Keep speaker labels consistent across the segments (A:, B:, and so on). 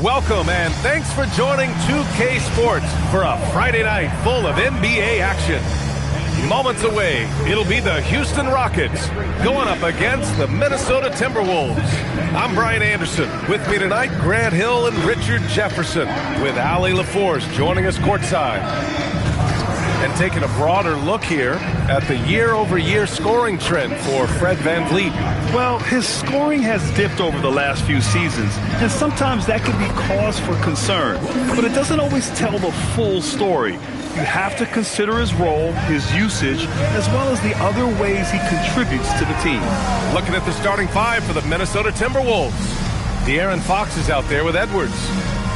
A: Welcome and thanks for joining 2K Sports for a Friday night full of NBA action. Moments away, it'll be the Houston Rockets going up against the Minnesota Timberwolves. I'm Brian Anderson. With me tonight, Grant Hill and Richard Jefferson, with Allie LaForce joining us courtside. And taking a broader look here at the year-over-year scoring trend for Fred VanVleet.
B: Well, his scoring has dipped over the last few seasons, and sometimes that can be cause for concern. But it doesn't always tell the full story. You have to consider his role, his usage, as well as the other ways he contributes to the team.
A: Looking at the starting five for the Minnesota Timberwolves. De'Aaron Fox is out there with Edwards.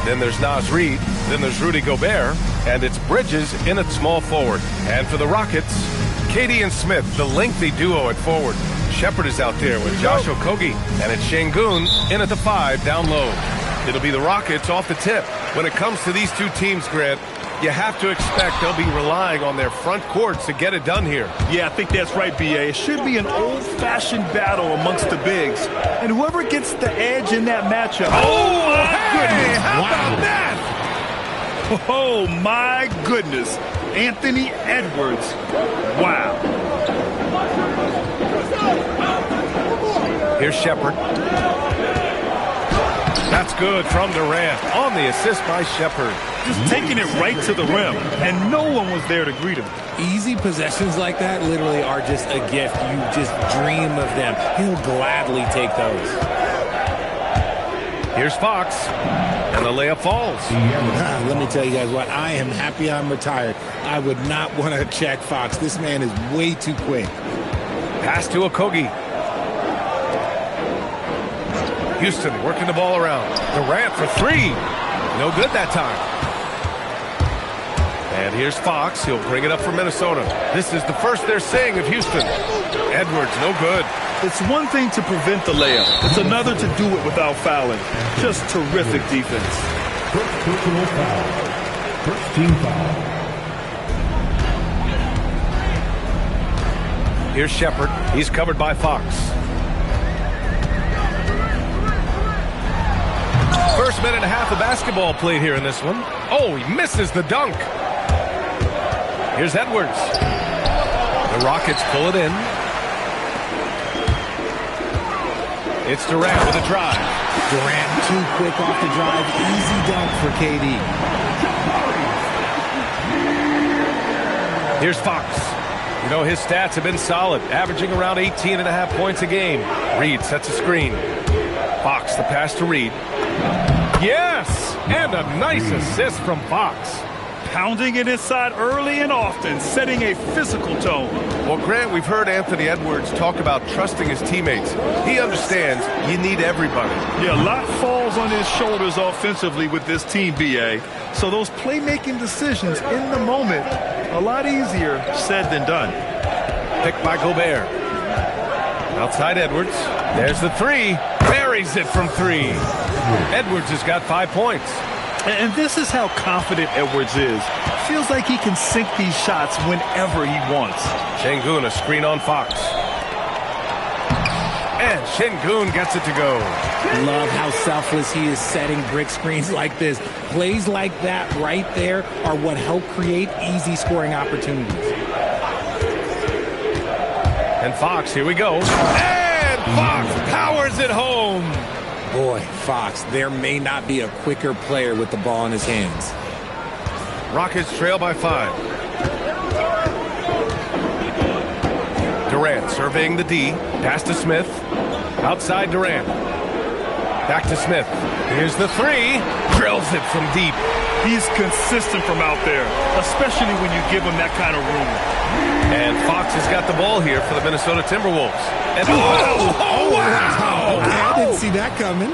A: Then there's Naz Reid. Then there's Rudy Gobert. And it's Bridges in at small forward. And for the Rockets, KD and Smith, the lengthy duo at forward. Shepard is out there with Josh Okogie. And it's Şengün in at the 5 down low. It'll be the Rockets off the tip. When it comes to these two teams, Grant, you have to expect they'll be relying on their front courts to get it done here.
B: Yeah, I think that's right, B.A. It should be an old-fashioned battle amongst the bigs. And whoever gets the edge in that matchup...
A: Oh, my goodness! How about that?
B: Oh, my goodness. Anthony Edwards. Wow.
A: Here's Shepard. That's good from Durant on the assist by Shepard.
B: Just taking it right to the rim, and no one was there to greet him.
C: Easy possessions like that literally are just a gift. You just dream of them. He'll gladly take those.
A: Here's Fox, and the layup falls.
C: Let me tell you guys what, I am happy I'm retired. I would not want to check Fox. This man is way too quick.
A: Pass to Okogie. Houston working the ball around. Durant for three. No good that time. And here's Fox. He'll bring it up for Minnesota. This is the first they're seeing of Houston. Edwards, no good.
B: It's one thing to prevent the layup. It's another to do it without fouling. Just terrific defense.
D: First team foul.
A: Here's Shepard. He's covered by Fox. First minute and a half of basketball played here in this one. Oh, he misses the dunk. Here's Edwards. The Rockets pull it in. It's Durant with a drive.
C: Durant too quick off the drive. Easy dunk for KD.
A: Here's Fox. You know, his stats have been solid, averaging around 18.5 points a game. Reid sets a screen. Fox, the pass to Reid. Yes! And a nice assist from Fox.
B: Pounding it inside early and often, setting a physical tone.
A: Well, Grant, we've heard Anthony Edwards talk about trusting his teammates. He understands you need everybody.
B: Yeah, a lot falls on his shoulders offensively with this team, B.A. So those playmaking decisions in the moment, a lot easier said than done.
A: Picked by Gobert. Outside Edwards. There's the three. Buries it from three. Edwards has got 5 points.
B: And this is how confident Edwards is. Feels like he can sink these shots whenever he wants.
A: Şengün, a screen on Fox. And Şengün gets it to go.
C: Love how selfless he is setting brick screens like this. Plays like that right there are what help create easy scoring opportunities.
A: And Fox, here we go. And Fox powers it home.
C: Boy, Fox, there may not be a quicker player with the ball in his hands.
A: Rockets trail by 5. Durant surveying the D. Pass to Smith. Outside Durant. Back to Smith. Here's the three. Drills it from deep.
B: He's consistent from out there, especially when you give him that kind of room.
A: And Fox has got the ball here for the Minnesota Timberwolves. And
C: wow! I didn't see that coming.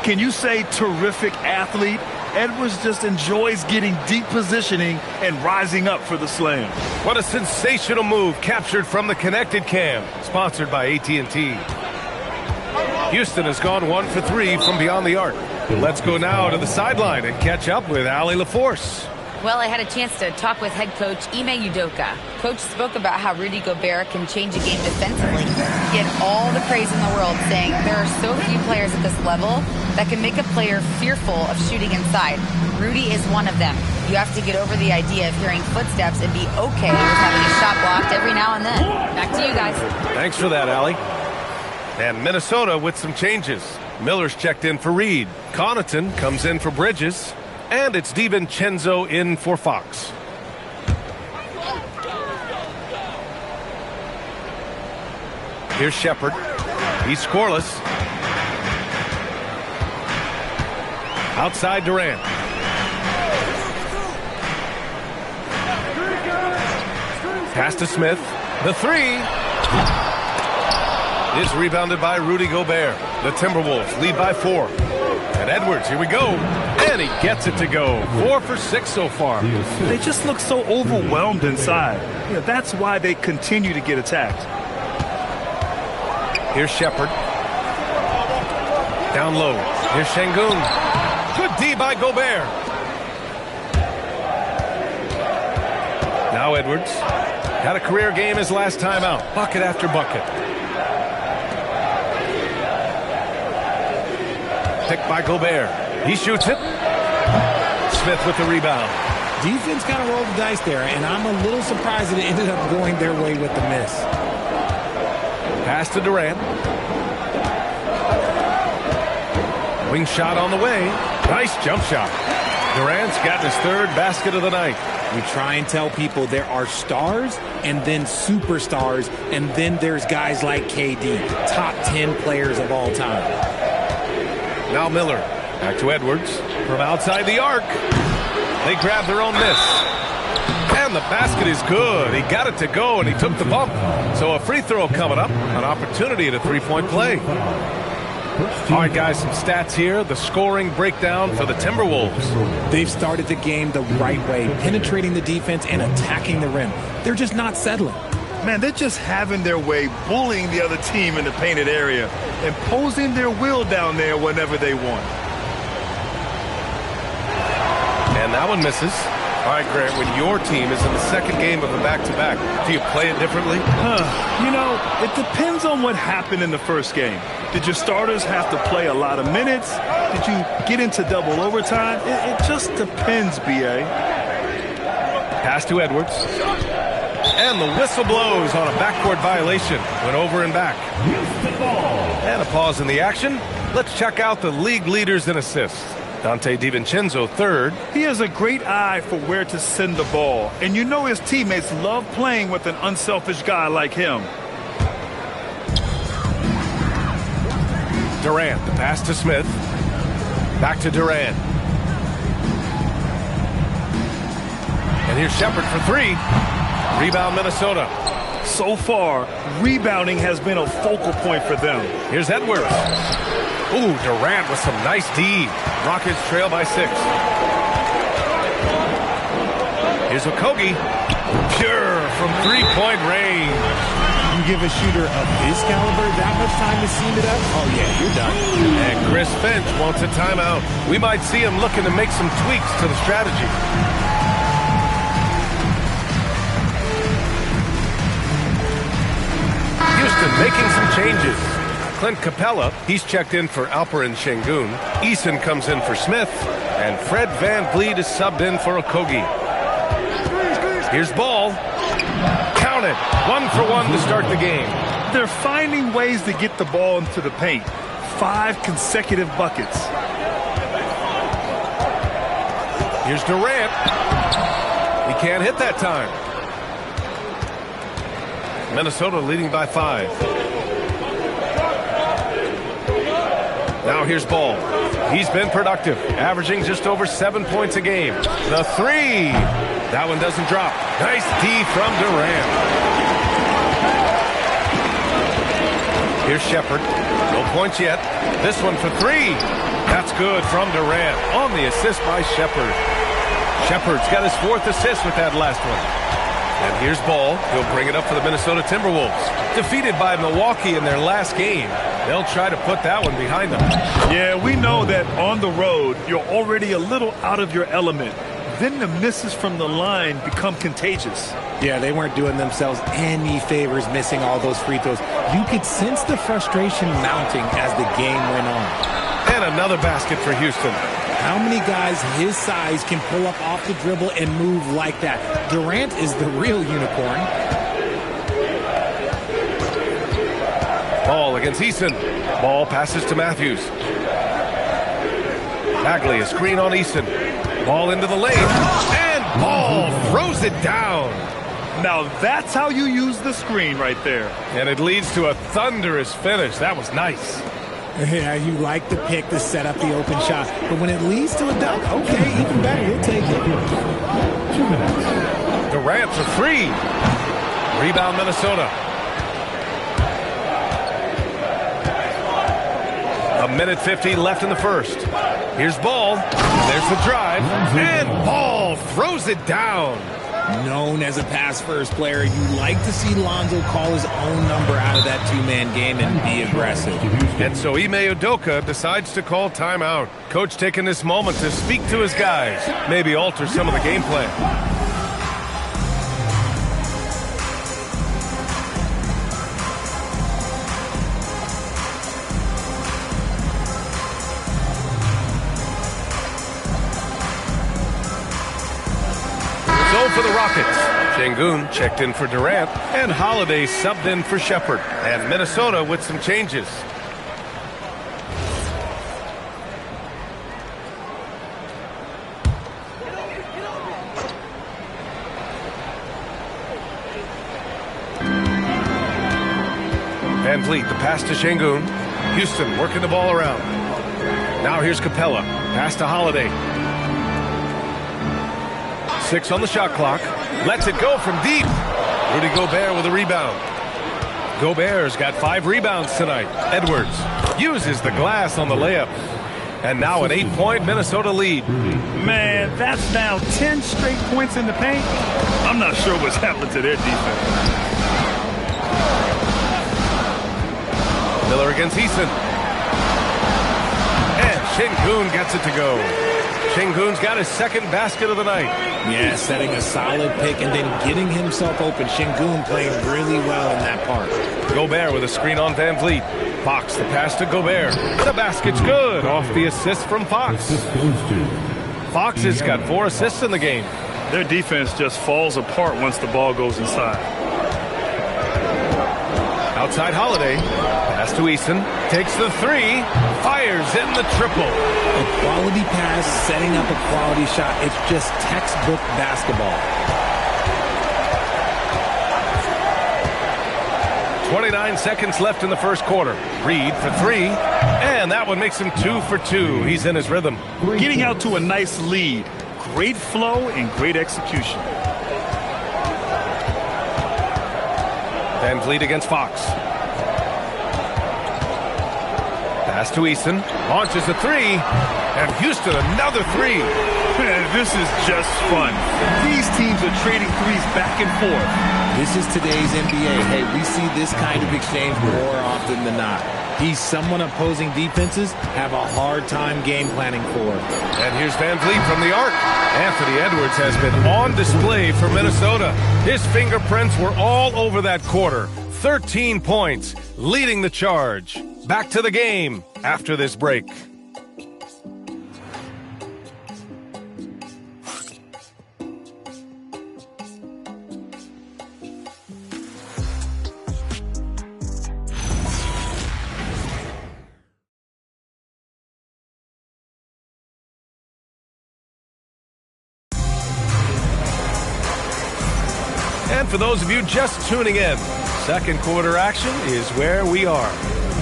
B: Can you say terrific athlete? Edwards just enjoys getting deep positioning and rising up for the slam.
A: What a sensational move captured from the connected cam, sponsored by AT&T. Houston has gone 1 for 3 from beyond the arc. Let's go now to the sideline and catch up with Allie LaForce.
D: Well, I had a chance to talk with head coach Ime Udoka. Coach spoke about how Rudy Gobert can change a game defensively. He had all the praise in the world, saying there are so few players at this level that can make a player fearful of shooting inside. Rudy is one of them. You have to get over the idea of hearing footsteps and be okay with having a shot blocked every now and then. Back to you guys.
A: Thanks for that, Allie. And Minnesota with some changes. Miller's checked in for Reed. Connaughton comes in for Bridges. And it's DiVincenzo in for Fox. Here's Shepard. He's scoreless. Outside Durant. Pass to Smith. The three is rebounded by Rudy Gobert. The Timberwolves lead by 4. And Edwards, here we go. And he gets it to go. 4 for 6 so far.
B: They just look so overwhelmed inside. Yeah, that's why they continue to get attacked.
A: Here's Shepard. Down low. Here's Şengün. Good D by Gobert. Now Edwards. Had a career game his last time out. Bucket after bucket. Picked by Gobert. He shoots it. Smith with the rebound.
C: Defense kind of rolled the dice there, and I'm a little surprised that it ended up going their way with the miss.
A: Pass to Durant. Wing shot on the way. Nice jump shot. Durant's gotten his 3rd basket of the night.
C: We try and tell people there are stars and then superstars, and then there's guys like KD, top 10 players of all time.
A: Now Miller. Back to Edwards. From outside the arc. They grab their own miss. And the basket is good. He got it to go, and he took the bump. So a free throw coming up. An opportunity at a three-point play. All right, guys, some stats here. The scoring breakdown for the Timberwolves.
C: They've started the game the right way, penetrating the defense and attacking the rim. They're just not settling.
B: Man, they're just having their way, bullying the other team in the painted area, imposing their will down there whenever they want.
A: And that one misses. All right, Grant, when your team is in the second game of a back-to-back, do you play it differently?
B: You know, it depends on what happened in the first game. Did your starters have to play a lot of minutes? Did you get into double overtime? It just depends, B.A.
A: Pass to Edwards. And the whistle blows on a backcourt violation. Went over and back. And a pause in the action. Let's check out the league leaders in assists. Dante DiVincenzo 3rd.
B: He has a great eye for where to send the ball. And you know his teammates love playing with an unselfish guy like him.
A: Durant, the pass to Smith. Back to Durant. And here's Shepard for 3. Rebound Minnesota.
B: So far, rebounding has been a focal point for them.
A: Here's Edwards. Ooh, Durant with some nice D. Rockets trail by 6. Here's Okogie. Pure from 3-point range.
C: You give a shooter of his caliber that much time to seam it up? Oh, yeah, you're done.
A: And Chris Finch wants a timeout. We might see him looking to make some tweaks to the strategy. Houston making some changes. Clint Capella, he's checked in for Alperen Şengün. Eason comes in for Smith. And Fred VanVleet is subbed in for Okogie. Here's Ball. Count it. 1 for 1 to start the game.
B: They're finding ways to get the ball into the paint. 5 consecutive buckets.
A: Here's Durant. He can't hit that time. Minnesota leading by 5. Now here's Ball. He's been productive, averaging just over 7 points a game. The 3. That one doesn't drop. Nice D from Durant. Here's Shepard. No points yet. This one for 3. That's good from Durant on the assist by Shepard. Shepard's got his 4th assist with that last one. And here's Ball. He'll bring it up for the Minnesota Timberwolves. Defeated by Milwaukee in their last game. They'll try to put that one behind them.
B: Yeah, we know that on the road, you're already a little out of your element. then the misses from the line become contagious.
C: Yeah, they weren't doing themselves any favors missing all those free throws. You could sense the frustration mounting as the game went on.
A: And another basket for Houston.
C: How many guys his size can pull up off the dribble and move like that? Durant is the real unicorn.
A: Ball against Eason. Ball passes to Matthews. Bagley, a screen on Eason. Ball into the lane. And Ball throws it down.
B: Now that's how you use the screen right there.
A: And it leads to a thunderous finish. That was nice.
C: Yeah, you like the pick to set up the open shot. But when it leads to a dunk, okay, even better. You'll take it.
A: Durant for three. Rebound, Minnesota. A minute 50 left in the first. Here's Ball. There's the drive. And Ball throws it down.
C: Known as a pass-first player, you like to see Lonzo call his own number out of that two-man game and be aggressive.
A: And so Ime Udoka decides to call timeout. Coach taking this moment to speak to his guys, maybe alter some of the game plan. For the Rockets, Şengün checked in for Durant, and Holiday subbed in for Shepherd. And Minnesota with some changes. Van Vliet, the pass to Şengün. Houston working the ball around. Now here's Capella. Pass to Holiday. 6 on the shot clock. Lets it go from deep. Rudy Gobert with a rebound. Gobert's got 5 rebounds tonight. Edwards uses the glass on the layup. And now an 8-point Minnesota lead.
B: Man, that's now 10 straight points in the paint. I'm not sure what's happened to their defense.
A: Miller against Eason. And Şengün gets it to go. Şengün's got his second basket of the night.
C: Yeah, setting a solid pick and then getting himself open. Şengün playing really well in that part.
A: Gobert with a screen on Van Vliet. Fox, the pass to Gobert. The basket's good off the assist from Fox. Fox has got 4 assists in the game.
B: Their defense just falls apart once the ball goes inside.
A: Outside Holiday. Pass to Eason. Takes the 3. Fires in the triple.
C: A quality pass, setting up a quality shot. It's just textbook basketball.
A: 29 seconds left in the first quarter. Reed for 3. And that one makes him 2 for 2. He's in his rhythm.
B: Getting out to a nice lead. Great flow and great execution.
A: Van Vliet against Fox. Pass to Eason. Launches a 3. And Houston another 3.
B: Man, this is just fun. These teams are trading threes back and forth.
C: This is today's NBA. Hey, we see this kind of exchange more often than not. He's someone opposing defenses have a hard time game planning for.
A: And here's Van Vliet from the arc. Anthony Edwards has been on display for Minnesota. His fingerprints were all over that quarter. 13 points, leading the charge. Back to the game after this break. And for those of you just tuning in, second quarter action is where we are.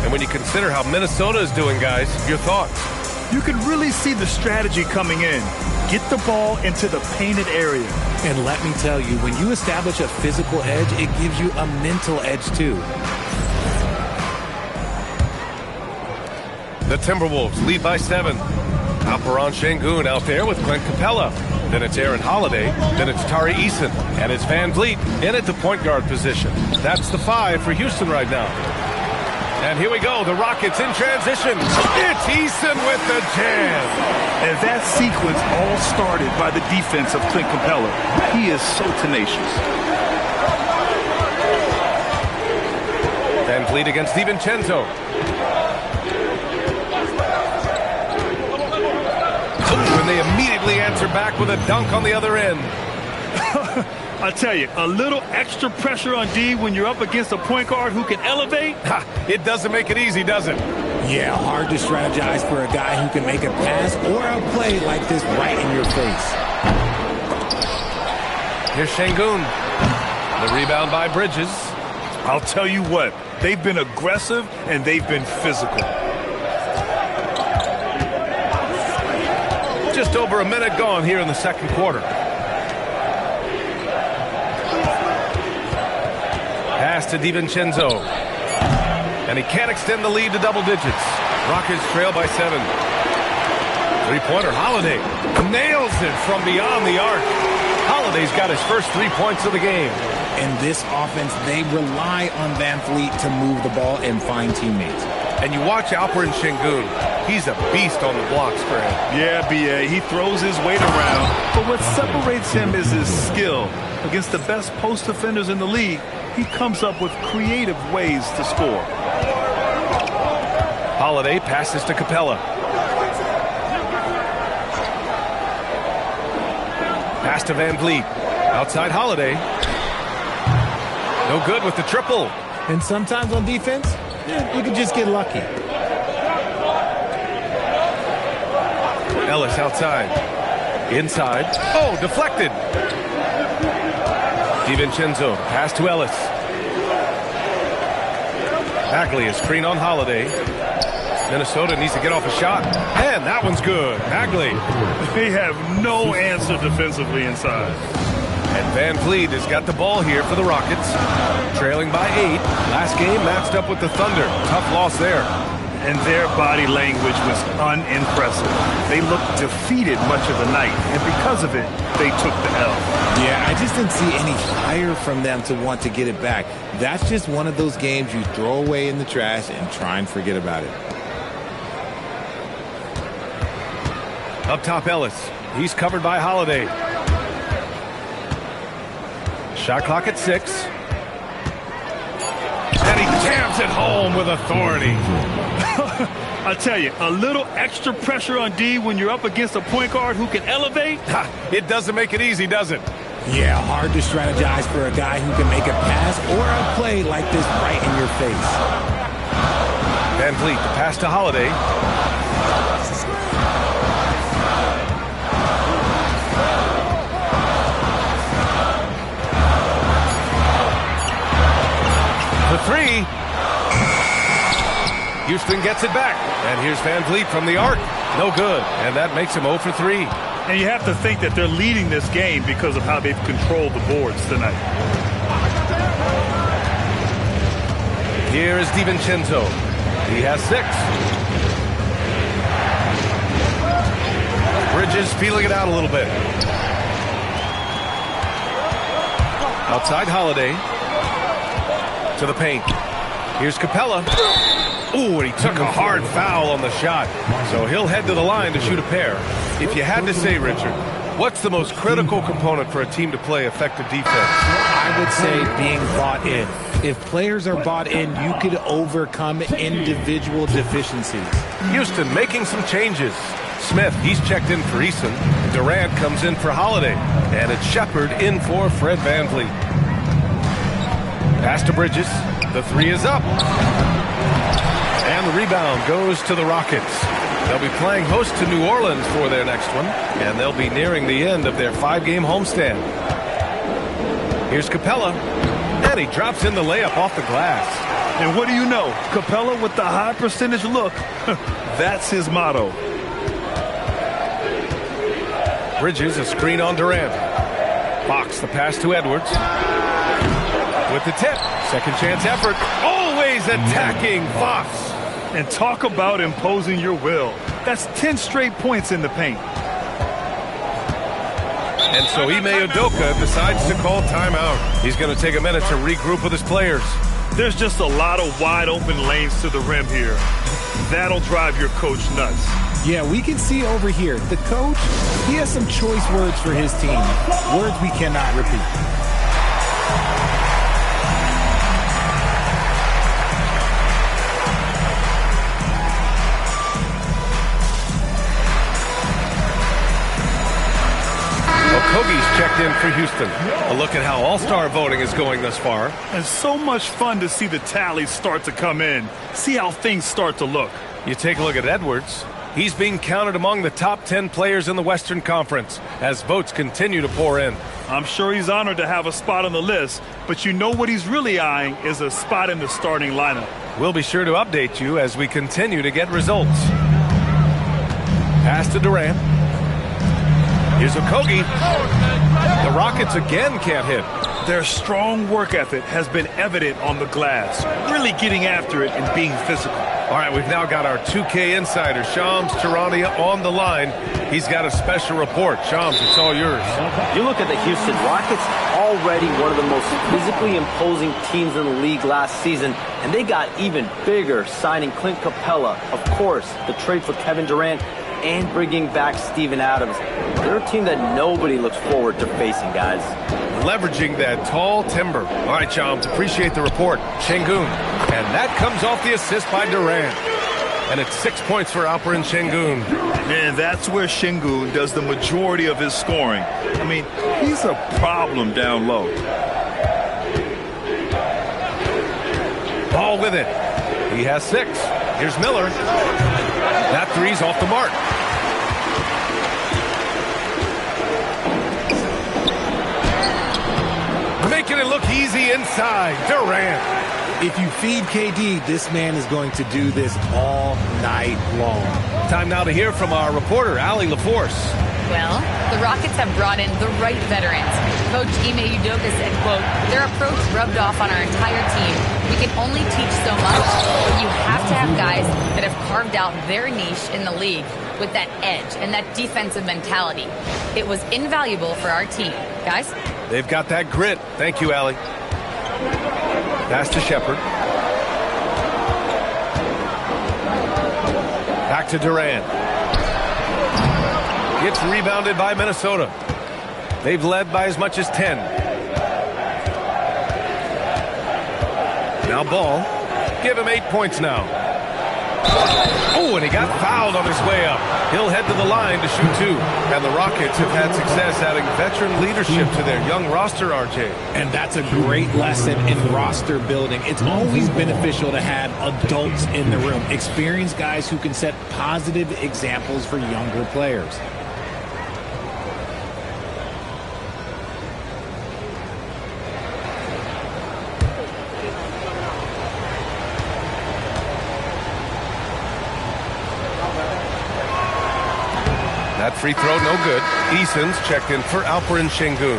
A: And when you consider how Minnesota is doing, guys, your thoughts?
B: You can really see the strategy coming in. Get the ball into the painted area.
C: And let me tell you, when you establish a physical edge, it gives you a mental edge too.
A: The Timberwolves lead by 7. Alperen Şengün out there with Clint Capella. Then it's Aaron Holiday. Then it's Tari Eason. And it's Van Vliet in at the point guard position. That's the 5 for Houston right now. And here we go, the Rockets in transition. It's Eason with the jam.
B: And that sequence all started by the defense of Clint Capella. He is so tenacious.
A: Van Vliet against DiVincenzo. And they immediately answer back with a dunk on the other end.
B: I tell you, a little extra pressure on D when you're up against a point guard who can elevate.
A: It doesn't make it easy, does it?
C: Yeah, hard to strategize for a guy who can make a pass or a play like this right in your face.
A: Here's Şengün. The rebound by Bridges.
B: I'll tell you what, they've been aggressive and they've been physical.
A: Just over a minute gone here in the second quarter. Pass to DiVincenzo. And he can't extend the lead to double digits. Rockets trail by 7. Three-pointer, Holiday nails it from beyond the arc. Holiday's got his first 3 points of the game.
C: In this offense, they rely on Van Vliet to move the ball and find teammates.
A: And you watch Alperen Şengün. He's a beast on the block spread.
B: Yeah, B.A., he throws his weight around. But what separates him is his skill. Against the best post defenders in the league, he comes up with creative ways to score.
A: Holiday passes to Capella. Pass to Van Vliet. Outside Holiday. No good with the triple.
C: And sometimes on defense, you can just get lucky.
A: Ellis outside. Inside. Oh, deflected. DiVincenzo. Pass to Ellis. Bagley is screen on Holiday. Minnesota needs to get off a shot. And that one's good. Bagley.
B: They have no answer defensively inside.
A: And Van Vliet has got the ball here for the Rockets. Trailing by 8. Last game matched up with the Thunder. Tough loss there.
B: And their body language was unimpressive. They looked defeated much of the night, and because of it, they took the L.
C: Yeah, I just didn't see any fire from them to want to get it back. That's just one of those games you throw away in the trash and try and forget about it.
A: Up top, Ellis. He's covered by Holiday. Shot clock at 6. And he jams it home with authority.
B: I tell you, a little extra pressure on D when you're up against a point guard who can elevate.
A: It doesn't make it easy, does it?
C: Yeah, hard to strategize for a guy who can make a pass or a play like this right in your face.
A: Van Vliet, the pass to Holiday. The 3. Houston gets it back. And here's Van Vliet from the arc. No good. And that makes him 0 for 3.
B: And you have to think that they're leading this game because of how they've controlled the boards tonight.
A: Here is DiVincenzo. He has 6. Bridges feeling it out a little bit. Outside Holiday. To the paint. Here's Capella. Ooh, and he took a hard foul on the shot. So he'll head to the line to shoot a pair. If you had to say, Richard, what's the most critical component for a team to play effective defense?
C: I would say being bought in. If players are bought in, you could overcome individual deficiencies.
A: Houston making some changes. Smith, he's checked in for Eason. Durant comes in for Holiday. And it's Shepherd in for Fred Van Vliet. Pass to Bridges. The 3 is up. And the rebound goes to the Rockets. They'll be playing host to New Orleans for their next one. And they'll be nearing the end of their 5-game homestand. Here's Capella. And he drops in the layup off the glass.
B: And what do you know? Capella with the high percentage look. That's his motto.
A: Bridges, a screen on Durant. Fox, the pass to Edwards. With the tip. Second chance effort. Always attacking Fox.
B: And talk about imposing your will. That's 10 straight points in the paint.
A: And so Ime Udoka decides to call timeout. He's going to take a minute to regroup with his players.
B: There's just a lot of wide open lanes to the rim here. That'll drive your coach nuts.
C: Yeah, we can see over here, the coach, he has some choice words for his team. Words we cannot repeat.
A: Okogie's checked in for Houston. A look at how all-star voting is going thus far.
B: And so much fun to see the tallies start to come in. See how things start to look.
A: You take a look at Edwards. He's being counted among the top 10 players in the Western Conference as votes continue to pour in.
B: I'm sure he's honored to have a spot on the list, but you know what he's really eyeing is a spot in the starting lineup.
A: We'll be sure to update you as we continue to get results. Pass to Durant. Here's Okogie. The Rockets again can't hit.
B: Their strong work ethic has been evident on the glass, really getting after it and being physical.
A: All right, we've now got our 2K insider, Shams Charania, on the line. He's got a special report. Shams, it's all yours.
E: You look at the Houston Rockets, already one of the most physically imposing teams in the league last season, and they got even bigger signing Clint Capella, of course, the trade for Kevin Durant, and bringing back Steven Adams. They're a team that nobody looks forward to facing, guys.
A: Leveraging that tall timber. All right, Shams, appreciate the report. Şengün. And that comes off the assist by Durant. And it's 6 points for Alperen Şengün.
B: Man, that's where Şengün does the majority of his scoring. I mean, he's a problem down low.
A: Ball with it. He has 6. Here's Miller. That three's off the mark. Making it look easy inside. Durant.
C: If you feed KD, this man is going to do this all night long.
A: Time now to hear from our reporter, Allie LaForce.
D: Well, the Rockets have brought in the right veterans. Coach Ime Udoka said, quote, their approach rubbed off on our entire team. We can only teach so much, but you have to have guys that have carved out their niche in the league with that edge and that defensive mentality. It was invaluable for our team. Guys?
A: They've got that grit. Thank you, Allie. Pass to Shepherd. Back to Durant. Gets rebounded by Minnesota. They've led by as much as 10. Now Ball. Give him 8 points now. Oh, and he got fouled on his way up. He'll head to the line to shoot 2. And the Rockets have had success adding veteran leadership to their young roster, RJ.
C: And that's a great lesson in roster building. It's always beneficial to have adults in the room, experienced guys who can set positive examples for younger players.
A: That free throw, no good. Eason's checked in for Alperen Şengün.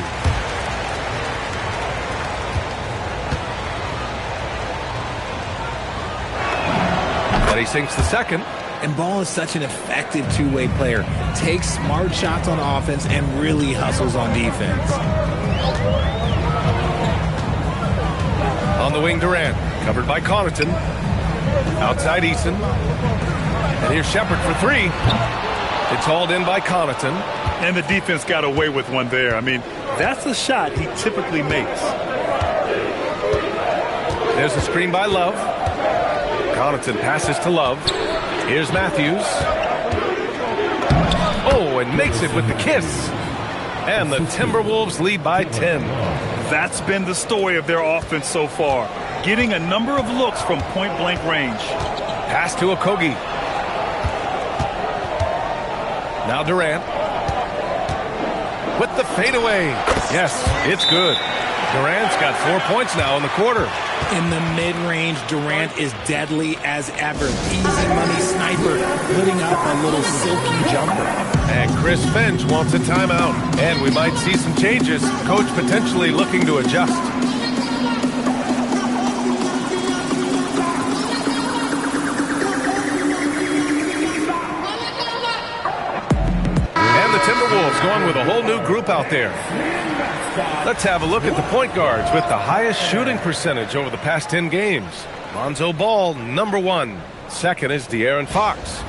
A: But he sinks the second.
C: And Ball is such an effective two-way player. Takes smart shots on offense and really hustles on defense.
A: On the wing, Durant. Covered by Connaughton. Outside Eason. And here's Shepherd for 3. It's hauled in by Connaughton.
B: And the defense got away with one there. I mean, that's a shot he typically makes.
A: There's a screen by Love. Connaughton passes to Love. Here's Matthews. Oh, and makes it with the kiss. And the Timberwolves lead by 10.
B: That's been the story of their offense so far. Getting a number of looks from point-blank range.
A: Pass to Okogie. Now Durant. With the fadeaway. Yes, it's good. Durant's got 4 points now in the quarter.
C: In the mid-range, Durant is deadly as ever. Easy money sniper, putting up a little silky jumper.
A: And Chris Finch wants a timeout. And we might see some changes. Coach potentially looking to adjust. Timberwolves going with a whole new group out there. Let's have a look at the point guards with the highest shooting percentage over the past 10 games. Lonzo Ball, number 1. Second is De'Aaron Fox.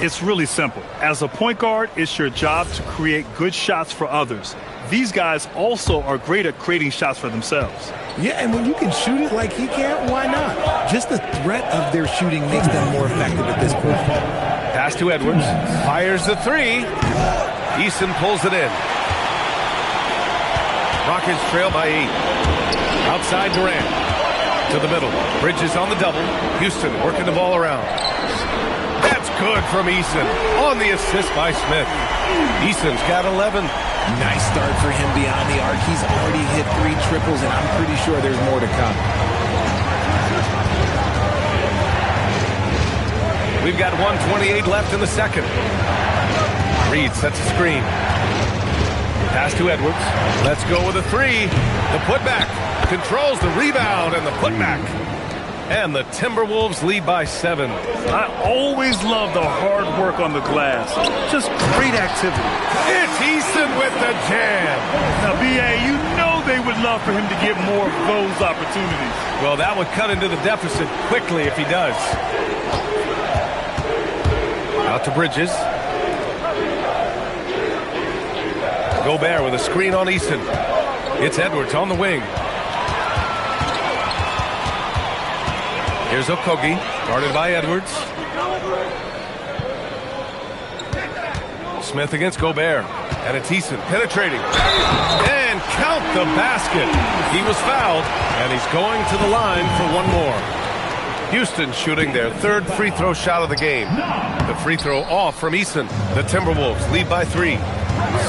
B: It's really simple. As a point guard, it's your job to create good shots for others. These guys also are great at creating shots for themselves.
C: Yeah, and when you can shoot it like he can, why not? Just the threat of their shooting makes them more effective at this point.
A: Pass to Edwards. Fires the 3. Eason pulls it in. Rockets trail by 8. Outside Durant. To the middle. Bridges on the double. Houston working the ball around. That's good from Eason. On the assist by Smith. Eason's got 11.
C: Nice start for him beyond the arc. He's already hit 3 triples, and I'm pretty sure there's more to come.
A: We've got 1:28 left in the second. Reed sets a screen. Pass to Edwards. Let's go with a 3. The putback. Controls the rebound and the putback. And the Timberwolves lead by 7.
B: I always love the hard work on the glass. Just great activity.
A: It's Eason with the jam.
B: Now, B.A., you know they would love for him to get more of those opportunities.
A: Well, that would cut into the deficit quickly if he does. Out to Bridges. Gobert with a screen on Eason. It's Edwards on the wing. Here's Okogie, guarded by Edwards. Smith against Gobert. And it's Eason penetrating. And count the basket. He was fouled, and he's going to the line for one more. Houston shooting their 3rd free throw shot of the game. The free throw off from Eason. The Timberwolves lead by 3.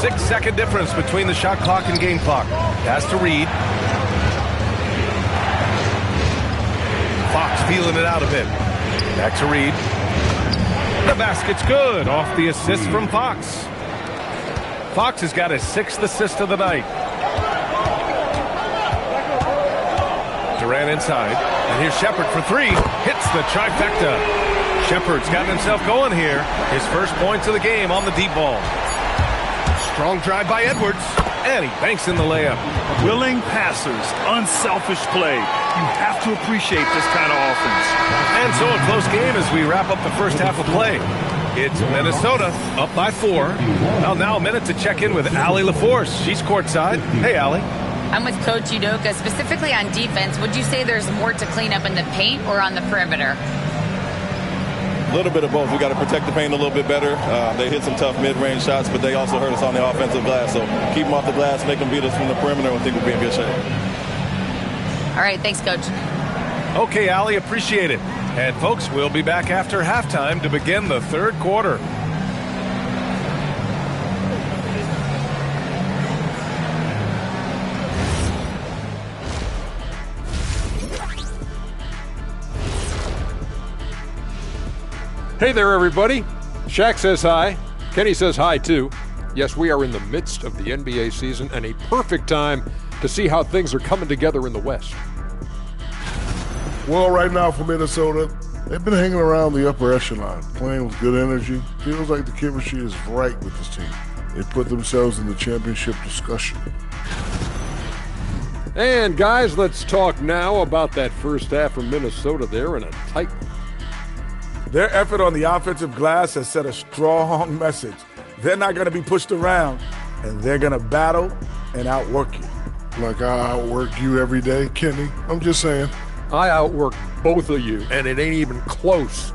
A: 6-second difference between the shot clock and game clock. Pass to Reed. Fox feeling it out a bit. Back to Reed. The basket's good off the assist from Fox. Fox has got his 6th assist of the night. Durant inside. And here's Shepherd for 3. Hits the trifecta. Shepherd's gotten himself going here. His first points of the game on the deep ball. Strong drive by Edwards. And he banks in the layup.
B: Willing passers, unselfish play. You have to appreciate this kind of offense.
A: And so a close game as we wrap up the first half of play. It's Minnesota up by 4. Well, now a minute to check in with Allie LaForce. She's courtside. Hey, Allie.
D: I'm with Coach Udoka. Specifically on defense, would you say there's more to clean up in the paint or on the perimeter?
F: A little bit of both. We got to protect the paint a little bit better. They hit some tough mid-range shots, but they also hurt us on the offensive glass. So keep them off the glass, make them beat us from the perimeter, and I think we'll be in good shape.
D: All right, thanks, Coach.
A: Okay, Allie, appreciate it. And, folks, we'll be back after halftime to begin the 3rd quarter.
G: Hey there, everybody. Shaq says hi. Kenny says hi, too. Yes, we are in the midst of the NBA season and a perfect time to see how things are coming together in the West.
H: Well, right now for Minnesota, they've been hanging around the upper echelon, playing with good energy. Feels like the chemistry is right with this team. They put themselves in the championship discussion.
G: And, guys, let's talk now about that first half from Minnesota there in a tight one.
I: Their effort on the offensive glass has set a strong message. They're not going to be pushed around, and they're going to battle and outwork you.
H: Like I outwork you every day, Kenny. I'm just saying.
G: I outwork both of you, and it ain't even close.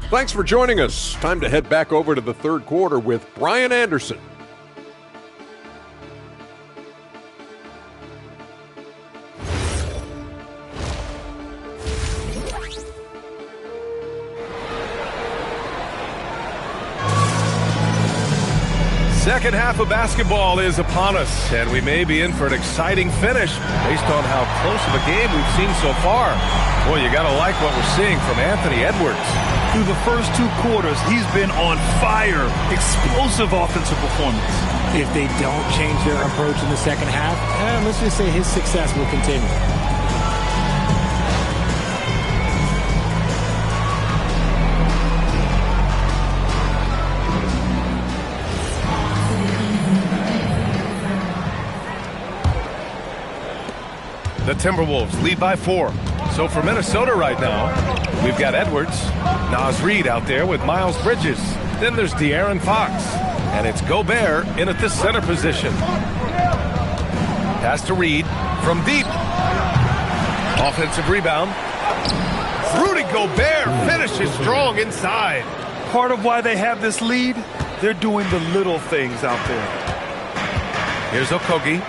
G: Thanks for joining us. Time to head back over to the 3rd quarter with Brian Anderson.
A: Second half of basketball is upon us, and we may be in for an exciting finish based on how close of a game we've seen so far. Boy, you got to like what we're seeing from Anthony Edwards.
B: Through the first 2 quarters, he's been on fire. Explosive offensive performance.
C: If they don't change their approach in the second half, let's just say his success will continue.
A: Timberwolves lead by 4. So for Minnesota right now, we've got Edwards, Naz Reid out there with Miles Bridges. Then there's De'Aaron Fox, and it's Gobert in at the center position. Pass to Reid from deep. Offensive rebound. Rudy Gobert finishes strong inside.
B: Part of why they have this lead, they're doing the little things out there.
A: Here's Okogie.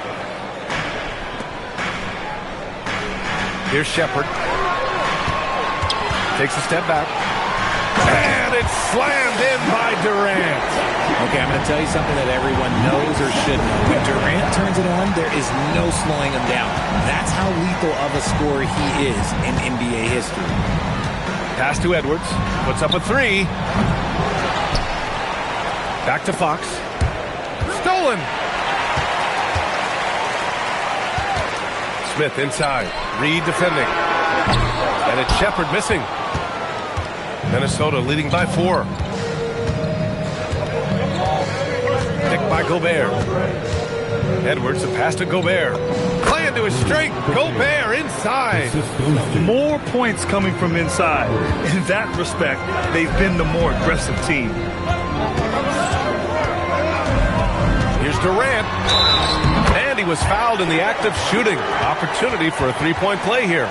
A: Here's Shepard. Takes a step back. And it's slammed in by Durant.
C: Okay, I'm going to tell you something that everyone knows or should know. When Durant turns it on, there is no slowing him down. That's how lethal of a scorer he is in NBA history.
A: Pass to Edwards. Puts up a 3. Back to Fox. Stolen. Smith inside. Reid defending. And it's Shepard missing. Minnesota leading by 4. Picked by Gobert. Edwards, the pass to Gobert. Playing to his strength. Gobert inside.
B: More points coming from inside. In that respect, they've been the more aggressive team.
A: Here's Durant. And he was fouled in the act of shooting. Opportunity for a 3-point play here.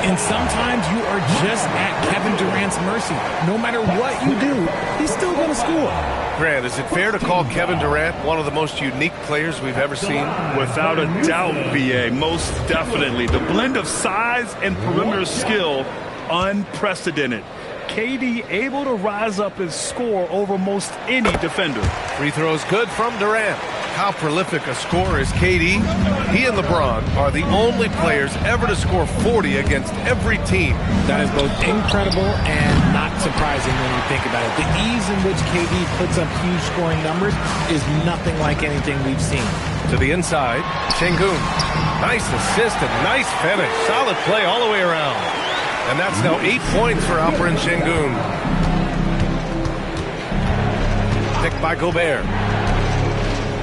C: And sometimes you are just at Kevin Durant's mercy. No matter what you do, he's still going to score.
A: Grant, is it fair to call Kevin Durant one of the most unique players we've ever seen?
B: Without a doubt, BA, most definitely. The blend of size and perimeter skill, unprecedented. KD able to rise up and score over most any defender.
A: Free throws good from Durant. How prolific a scorer is KD? He and LeBron are the only players ever to score 40 against every team.
C: That is both incredible and not surprising when you think about it. The ease in which KD puts up huge scoring numbers is nothing like anything we've seen.
A: To the inside, Şengün. Nice assist and nice finish. Solid play all the way around. And that's now 8 points for Alperen Şengün. Picked by Gobert.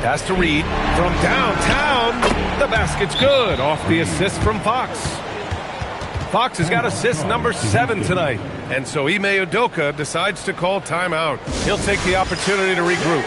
A: Pass to Reid from downtown. The basket's good. Off the assist from Fox. Fox has got assist number 7 tonight. And so Ime Udoka decides to call timeout. He'll take the opportunity to regroup.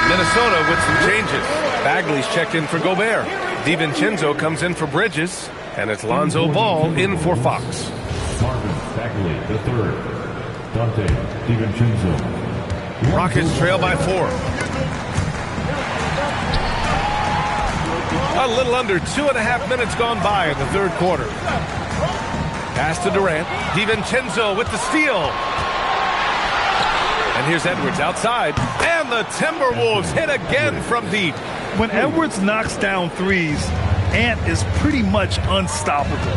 A: Minnesota with some changes. Bagley's checked in for Gobert. DiVincenzo comes in for Bridges. And it's Lonzo Ball in for Fox.
J: Marvin Bagley, the third. Dante DiVincenzo.
A: Rockets trail by 4. A little under 2.5 minutes gone by in the third quarter. Pass to Durant. DiVincenzo with the steal. And here's Edwards outside. And the Timberwolves hit again from deep.
B: When Edwards knocks down threes, Ant is pretty much unstoppable.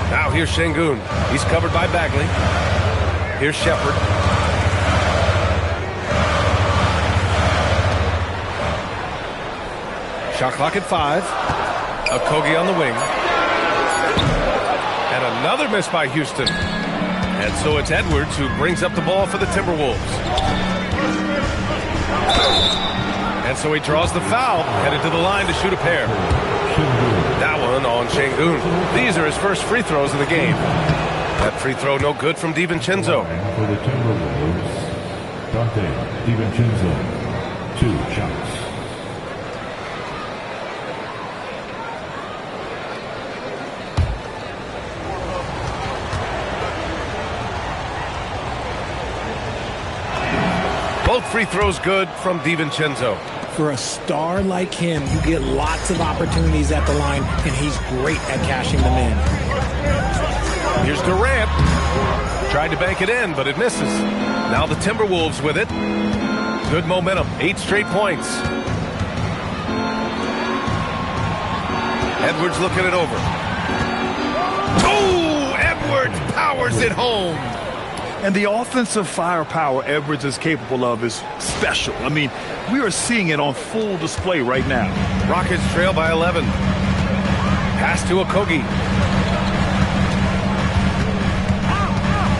A: Now here's Şengün. He's covered by Bagley. Here's Shepard. Shot clock at 5. Okogie on the wing. And another miss by Houston. And so it's Edwards who brings up the ball for the Timberwolves. And so he draws the foul, headed to the line to shoot a pair. That one on Şengün. These are his first free throws of the game. That free throw no good from DiVincenzo.
J: For the Timberwolves, Dante DiVincenzo, 2 shots.
A: Both free throws good from DiVincenzo.
C: For a star like him, you get lots of opportunities at the line, and he's great at cashing them in.
A: Here's Durant. Tried to bank it in, but it misses. Now the Timberwolves with it. Good momentum. 8 straight points. Edwards looking it over. Oh, Edwards powers it home.
B: And the offensive firepower Edwards is capable of is special. I mean, we are seeing it on full display right now.
A: Rockets trail by 11. Pass to Okogie.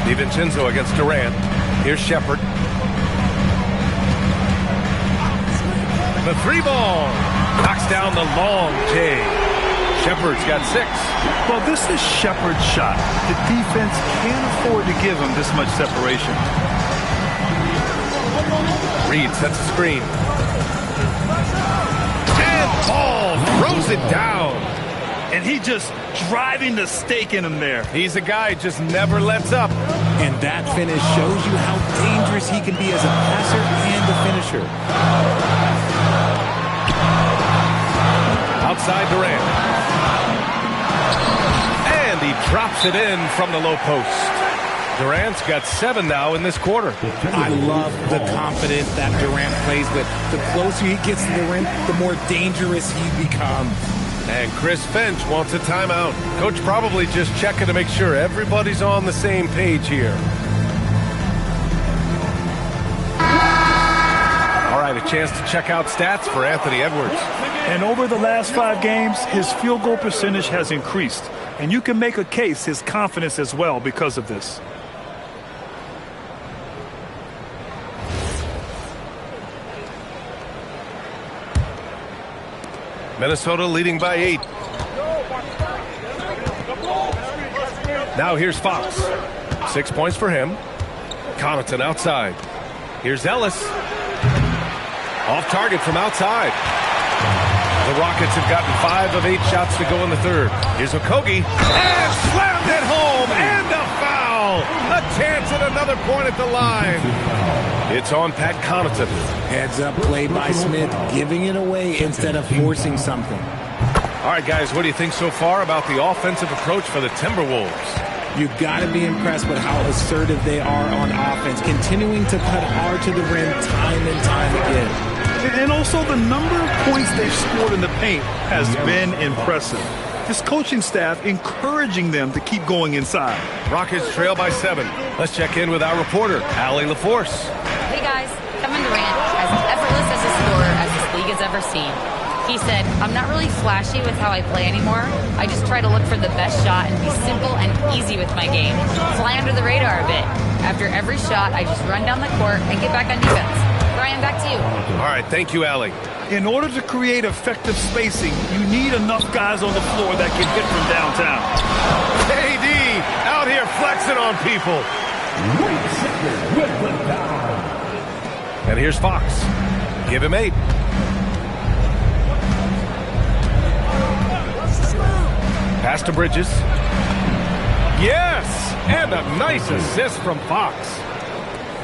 A: DiVincenzo against Durant. Here's Shepard. The three ball. Knocks down the long J. Shepard's got 6.
B: Well, this is Shepard's shot. The defense can't afford to give him this much separation.
A: Reed sets a screen. And Ball throws it down.
B: And he just driving the stake in him there.
A: He's a guy who just never lets up.
C: And that finish shows you how dangerous he can be as a passer and a finisher.
A: Outside Durant. And he drops it in from the low post. Durant's got 7 now in this quarter.
C: I love the confidence that Durant plays with. The closer he gets to the rim, the more dangerous he becomes.
A: And Chris Finch wants a timeout. Coach probably just checking to make sure everybody's on the same page here. All right, a chance to check out stats for Anthony Edwards.
B: And over the last 5 games, his field goal percentage has increased. And you can make a case his confidence as well because of this.
A: Minnesota leading by 8. Now here's Fox. 6 points for him. Connaughton outside. Here's Ellis. Off target from outside. The Rockets have gotten 5 of 8 shots to go in the third. Here's Okogie. And slammed it home. And a foul. A chance at another point at the line. It's on Pat Connaughton.
C: Heads up play by Smith, giving it away instead of forcing something.
A: All right, guys, what do you think so far about the offensive approach for the Timberwolves?
C: You've got to be impressed with how assertive they are on offense, continuing to cut hard to the rim time and time again.
B: And also the number of points they've scored in the paint has been impressive. This coaching staff encouraging them to keep going inside.
A: Rockets trail by 7. Let's check in with our reporter, Allie LaForce.
D: Hey guys, Kevin Durant, as effortless as a scorer as this league has ever seen. He said, I'm not really flashy with how I play anymore. I just try to look for the best shot and be simple and easy with my game. Fly under the radar a bit. After every shot, I just run down the court and get back on defense. Brian, back to you.
A: All right, thank you, Allie.
B: In order to create effective spacing, you need enough guys on the floor that can hit from downtown.
A: KD out here flexing on people. And here's Fox. Give him 8. Pass to Bridges. Yes! And a nice assist from Fox.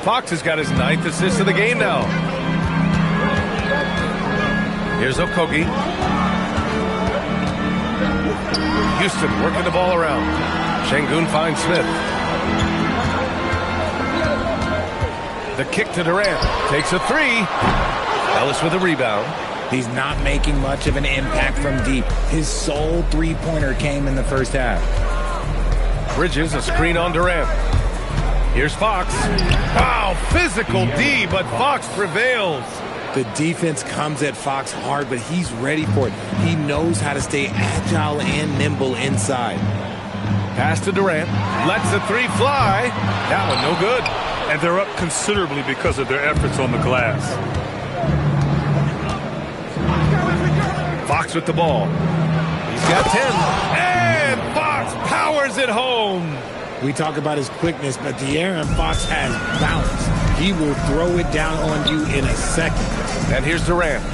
A: Fox has got his 9th assist of the game now. Here's Okogie. Houston working the ball around. Şengün finds Smith. The kick to Durant. Takes a 3. Ellis with a rebound.
C: He's not making much of an impact from deep. His sole three-pointer came in the first half.
A: Bridges, a screen on Durant. Here's Fox. Wow, physical D, but Fox prevails.
C: The defense comes at Fox hard, but he's ready for it. He knows how to stay agile and nimble inside.
A: Pass to Durant. Lets the 3 fly. That one no good.
B: And they're up considerably because of their efforts on the glass.
A: Fox with the ball. He's got 10. And Fox powers it home.
C: We talk about his quickness, but De'Aaron Fox has bounce. He will throw it down on you in a second.
A: And here's Durant.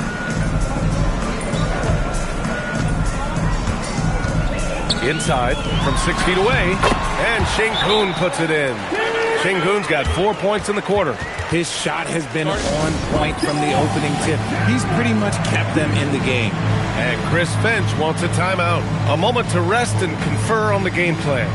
A: Inside from 6 feet away. And Şengün puts it in. Şengün's got 4 points in the quarter.
C: His shot has been on point from the opening tip. He's pretty much kept them in the game.
A: And Chris Finch wants a timeout. A moment to rest and confer on the game plan.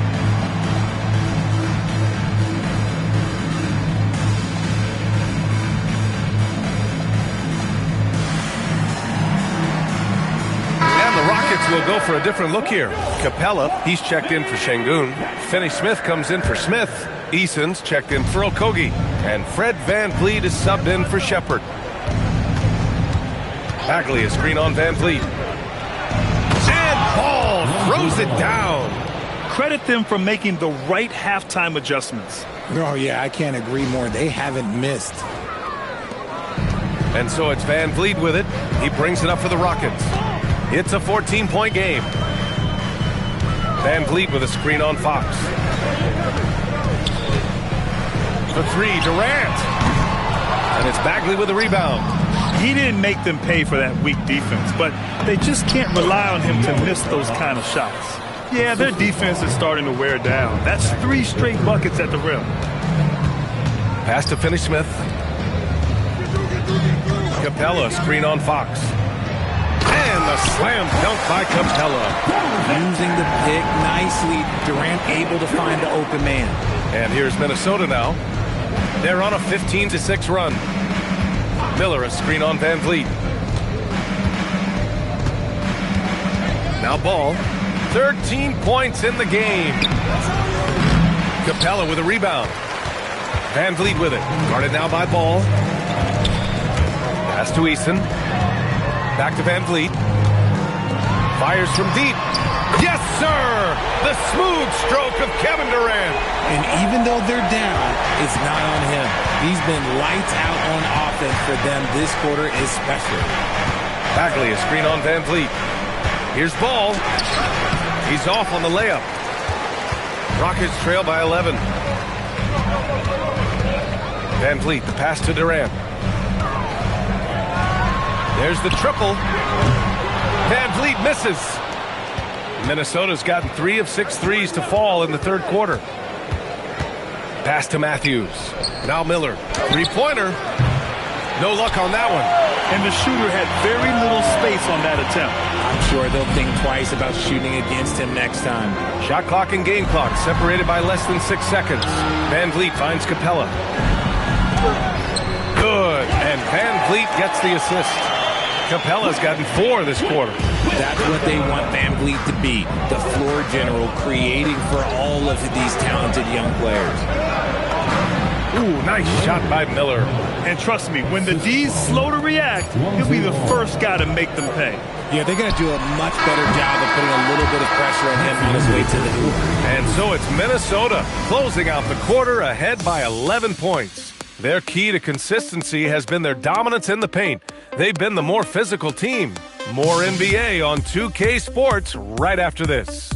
A: Will go for a different look here. Capella, he's checked in for Şengün. Finney Smith comes in for Smith. Eason's checked in for Okogie, and Fred Van Vliet is subbed in for Shepard. Bagley, a screen on Van Vliet. And Ball throws it down.
B: Credit them for making the right halftime adjustments.
C: Oh, yeah, I can't agree more. They haven't missed.
A: And so it's Van Vliet with it. He brings it up for the Rockets. It's a 14-point game. Van Vliet with a screen on Fox. The three, Durant. And it's Bagley with the rebound.
B: He didn't make them pay for that weak defense, but they just can't rely on him to miss those kind of shots. Yeah, their defense is starting to wear down. That's 3 straight buckets at the rim.
A: Pass to Finney-Smith. Capella, screen on Fox. And the slam dunk by Capella.
C: Using the pick nicely. Durant able to find the open man.
A: And here's Minnesota now. They're on a 15-6 run. Miller, a screen on Van Vliet. Now Ball. 13 points in the game. Capella with a rebound. Van Vliet with it. Guarded now by Ball. Pass to Eason. Back to Van Vliet. Fires from deep. Yes, sir! The smooth stroke of Kevin Durant.
C: And even though they're down, it's not on him. He's been lights out on offense for them this quarter especially.
A: Bagley, a screen on Van Vliet. Here's Ball. He's off on the layup. Rockets trail by 11. Van Vliet, the pass to Durant. There's the triple. Van Vliet misses. Minnesota's gotten 3 of 6 threes to fall in the third quarter. Pass to Matthews. Now Miller. Three-pointer. No luck on that one.
B: And the shooter had very little space on that attempt.
C: I'm sure they'll think twice about shooting against him next time.
A: Shot clock and game clock separated by less than 6 seconds. Van Vliet finds Capella. Good. And Van Vliet gets the assist. Capella's gotten 4 this quarter.
C: That's what they want Van Vliet to be, the floor general, creating for all of these talented young players.
A: Ooh, nice shot by Miller.
B: And trust me, when the D's slow to react, he'll be the first guy to make them pay.
C: Yeah, they're going to do a much better job of putting a little bit of pressure on him on his way to the hoop.
A: And so it's Minnesota closing out the quarter ahead by 11 points. Their key to consistency has been their dominance in the paint. They've been the more physical team. More NBA on 2K Sports right after this.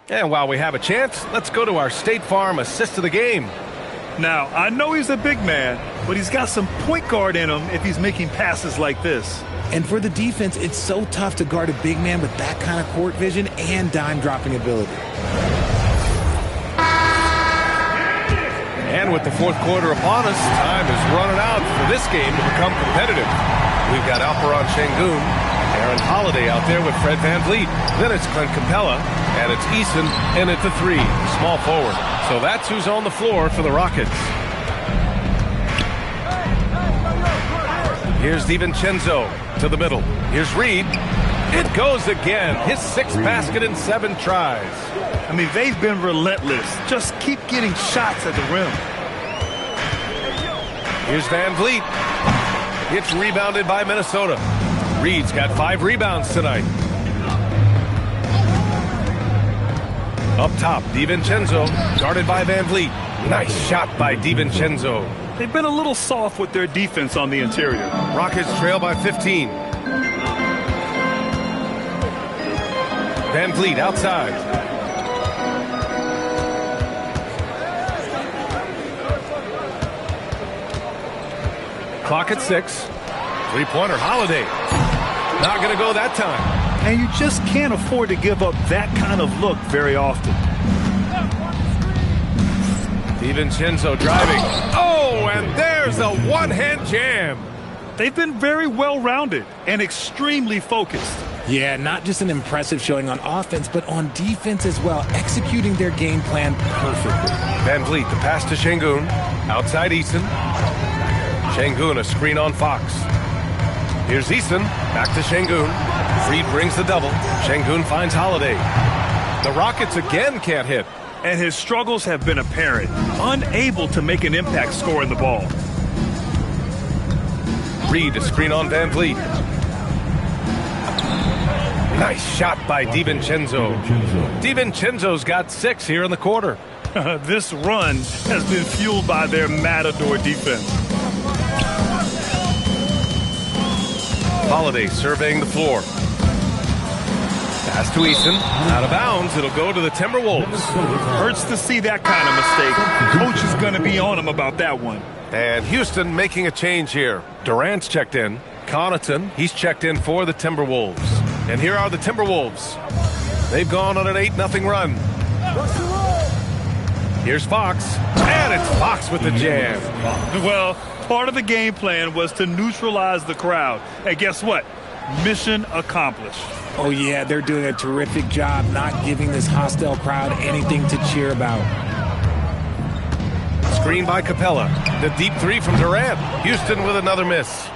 A: And while we have a chance, let's go to our State Farm assist of the game.
B: Now, I know he's a big man, but he's got some point guard in him if he's making passes like this.
C: And for the defense, it's so tough to guard a big man with that kind of court vision and dime-dropping ability.
A: And with the fourth quarter upon us, time is running out for this game to become competitive. We've got Alperon Şengün, Aaron Holiday out there with Fred Van Vliet. Then it's Clint Capella, and it's Eason in at the 3, small forward. So that's who's on the floor for the Rockets. Here's DiVincenzo to the middle. Here's Reed. It goes again. His 6th basket in 7 tries.
B: I mean, they've been relentless. Just keep getting shots at the rim.
A: Here's Van Vliet. It's rebounded by Minnesota. Reed's got 5 rebounds tonight. Up top, DiVincenzo, guarded by Van Vliet. Nice shot by DiVincenzo.
B: They've been a little soft with their defense on the interior.
A: Rockets trail by 15. Van Vliet outside. Clock at 6. Three-pointer, Holiday. Not going to go that time.
B: And you just can't afford to give up that kind of look very often.
A: DiVincenzo driving. Oh, and there's a one-hand jam.
B: They've been very well-rounded and extremely focused.
C: Yeah, not just an impressive showing on offense, but on defense as well, executing their game plan perfectly.
A: Van Vliet, the pass to Şengün. Outside Eason. Şengün, a screen on Fox. Here's Eason, back to Şengün. Reed brings the double. Şengün finds Holiday. The Rockets again can't hit.
B: And his struggles have been apparent, unable to make an impact scoring the ball.
A: Reed, a screen on Van Vliet. Nice shot by DiVincenzo. DiVincenzo's got 6 here in the quarter.
B: This run has been fueled by their matador defense.
A: Holiday surveying the floor. Pass to Eason. Out of bounds. It'll go to the Timberwolves.
B: Hurts to see that kind of mistake. Coach is going to be on him about that one.
A: And Houston making a change here. Durant's checked in. Connaughton, he's checked in for the Timberwolves. And here are the Timberwolves. They've gone on an 8-0 run. Here's Fox. And it's Fox with the jam.
B: Well, part of the game plan was to neutralize the crowd. And guess what? Mission accomplished.
C: Oh, yeah, they're doing a terrific job not giving this hostile crowd anything to cheer about.
A: Screen by Capella. The deep 3 from Durant. Houston with another miss.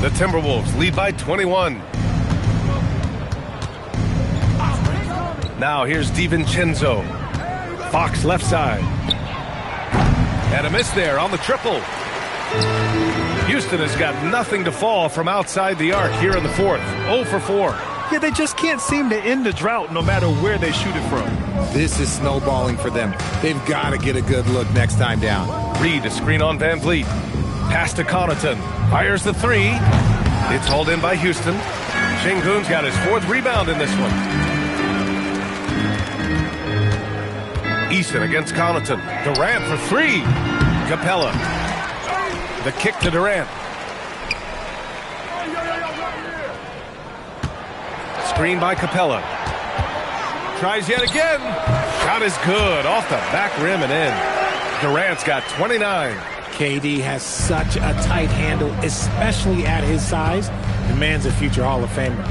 A: The Timberwolves lead by 21. Now here's DiVincenzo. Fox left side. And a miss there on the triple. Houston has got nothing to fall from outside the arc here in the fourth. 0 for 4.
B: Yeah, they just can't seem to end the drought no matter where they shoot it from.
C: This is snowballing for them. They've got to get a good look next time down.
A: Reed, a screen on Van Vliet. Pass to Connaughton. Fires the 3. It's hauled in by Houston. Şengün's got his 4th rebound in this one. Eason against Connaughton. Durant for 3. Capella. The kick to Durant. Screen by Capella. Tries yet again. Shot is good. Off the back rim and in. Durant's got 29.
C: KD has such a tight handle, especially at his size. The man's a future Hall of Famer.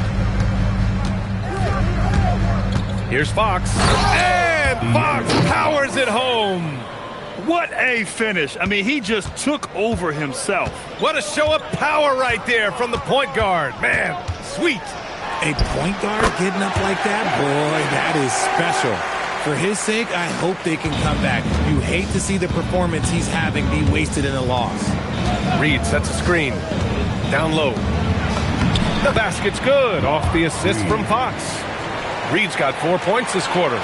A: Here's Fox. And Fox powers it home.
B: What a finish. I mean, he just took over himself.
A: What a show of power right there from the point guard. Man, sweet.
C: A point guard getting up like that? Boy, that is special. For his sake, I hope they can come back. You hate to see the performance he's having be wasted in a loss.
A: Reed sets a screen. Down low. The basket's good. Off the assist from Fox. Reed's got 4 points this quarter.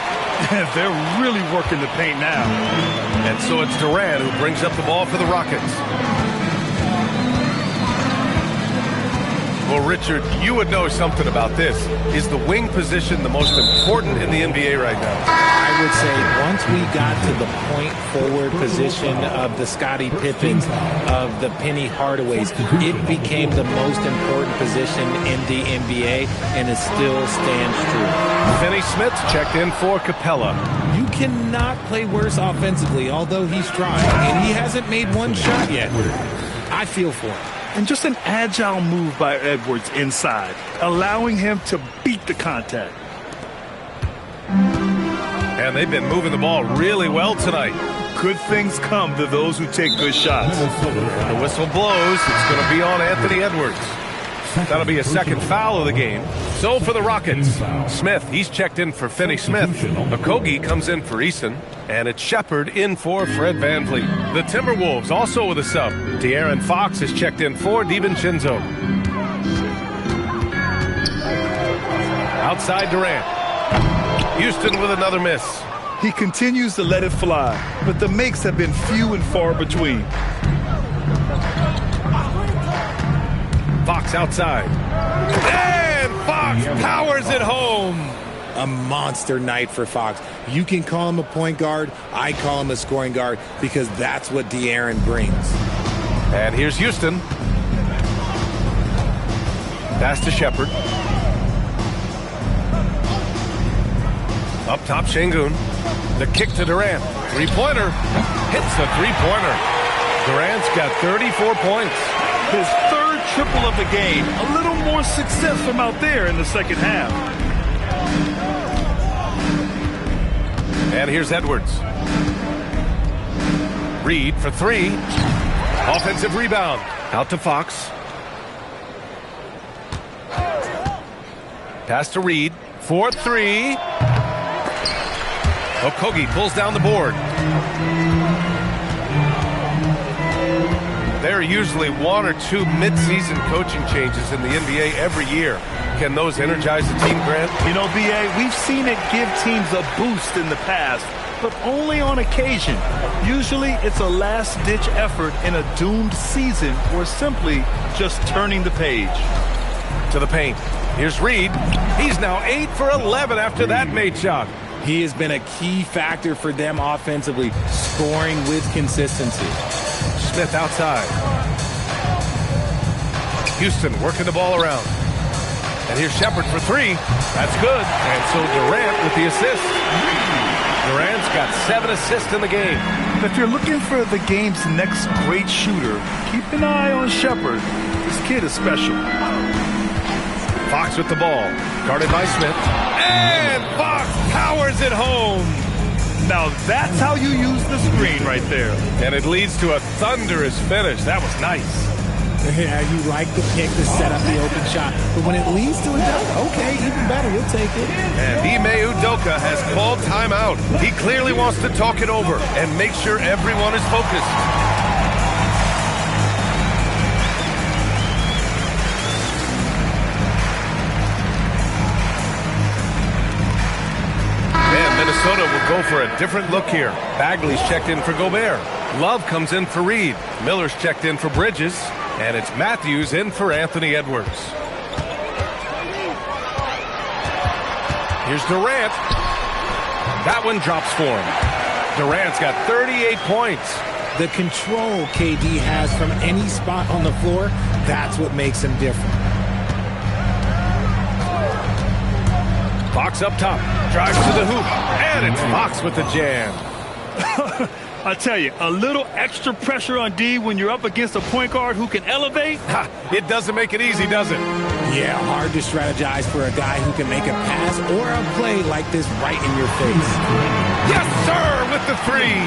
B: They're really working the paint now.
A: And so it's Durant who brings up the ball for the Rockets. Well, Richard, you would know something about this. Is the wing position the most important in the NBA right now?
C: I would say once we got to the point forward position of the Scottie Pippens, of the Penny Hardaways, it became the most important position in the NBA, and it still stands true.
A: Finney Smith's checked in for Capella.
C: You cannot play worse offensively, although he's trying, and he hasn't made one shot yet. I feel for him.
B: And just an agile move by Edwards inside, allowing him to beat the contact.
A: And they've been moving the ball really well tonight.
B: Good things come to those who take good shots.
A: The whistle blows. It's going to be on Anthony Edwards. That'll be a second foul of the game. So for the Rockets, Smith, he's checked in for Finney Smith. Okogie comes in for Eason. And it's Shepard in for Fred VanVleet. The Timberwolves also with a sub. De'Aaron Fox is checked in for DiVincenzo. Outside Durant. Houston with another miss.
B: He continues to let it fly, but the makes have been few and far between.
A: Fox outside. And Fox powers it home.
C: A monster night for Fox. You can call him a point guard. I call him a scoring guard because that's what De'Aaron brings.
A: And here's Houston. Pass to Shepard. Up top, Şengün. The kick to Durant. Three-pointer. Hits the three-pointer. Durant's got 34 points.
B: His 3rd triple of the game. A little more success from out there in the second half.
A: And here's Edwards. Reed for three. Offensive rebound. Out to Fox. Pass to Reed. 4-3. Okogie pulls down the board. There are usually one or two mid-season coaching changes in the NBA every year. Can those energize the team, Grant?
B: You know, B.A., we've seen it give teams a boost in the past, but only on occasion. Usually it's a last-ditch effort in a doomed season or simply just turning the page.
A: To the paint. Here's Reed. He's now 8 for 11 after that made shot.
C: He has been a key factor for them offensively, scoring with consistency.
A: Smith outside. Houston working the ball around. And here's Shepard for three. That's good. And so Durant with the assist. Durant's got 7 assists in the game.
B: If you're looking for the game's next great shooter, keep an eye on Shepard. This kid is special.
A: Fox with the ball. Guarded by Smith. And Fox powers it home.
B: Now that's how you use the screen right there.
A: And it leads to a thunderous finish. That was nice.
C: Yeah, you like the pick to set up the open shot. But when it leads to a dunk, okay, even better, you'll take it.
A: And Ime Udoka has called timeout. He clearly wants to talk it over and make sure everyone is focused. Minnesota will go for a different look here. Bagley's checked in for Gobert. Love comes in for Reed. Miller's checked in for Bridges. And it's Matthews in for Anthony Edwards. Here's Durant. That one drops for him. Durant's got 38 points.
C: The control KD has from any spot on the floor, that's what makes him different.
A: Fox up top, drives to the hoop, and it's Fox with the jam.
B: I tell you, a little extra pressure on D when you're up against a point guard who can elevate.
A: It doesn't make it easy, does it?
C: Yeah, hard to strategize for a guy who can make a pass or a play like this right in your face.
A: Yes, sir, with the three.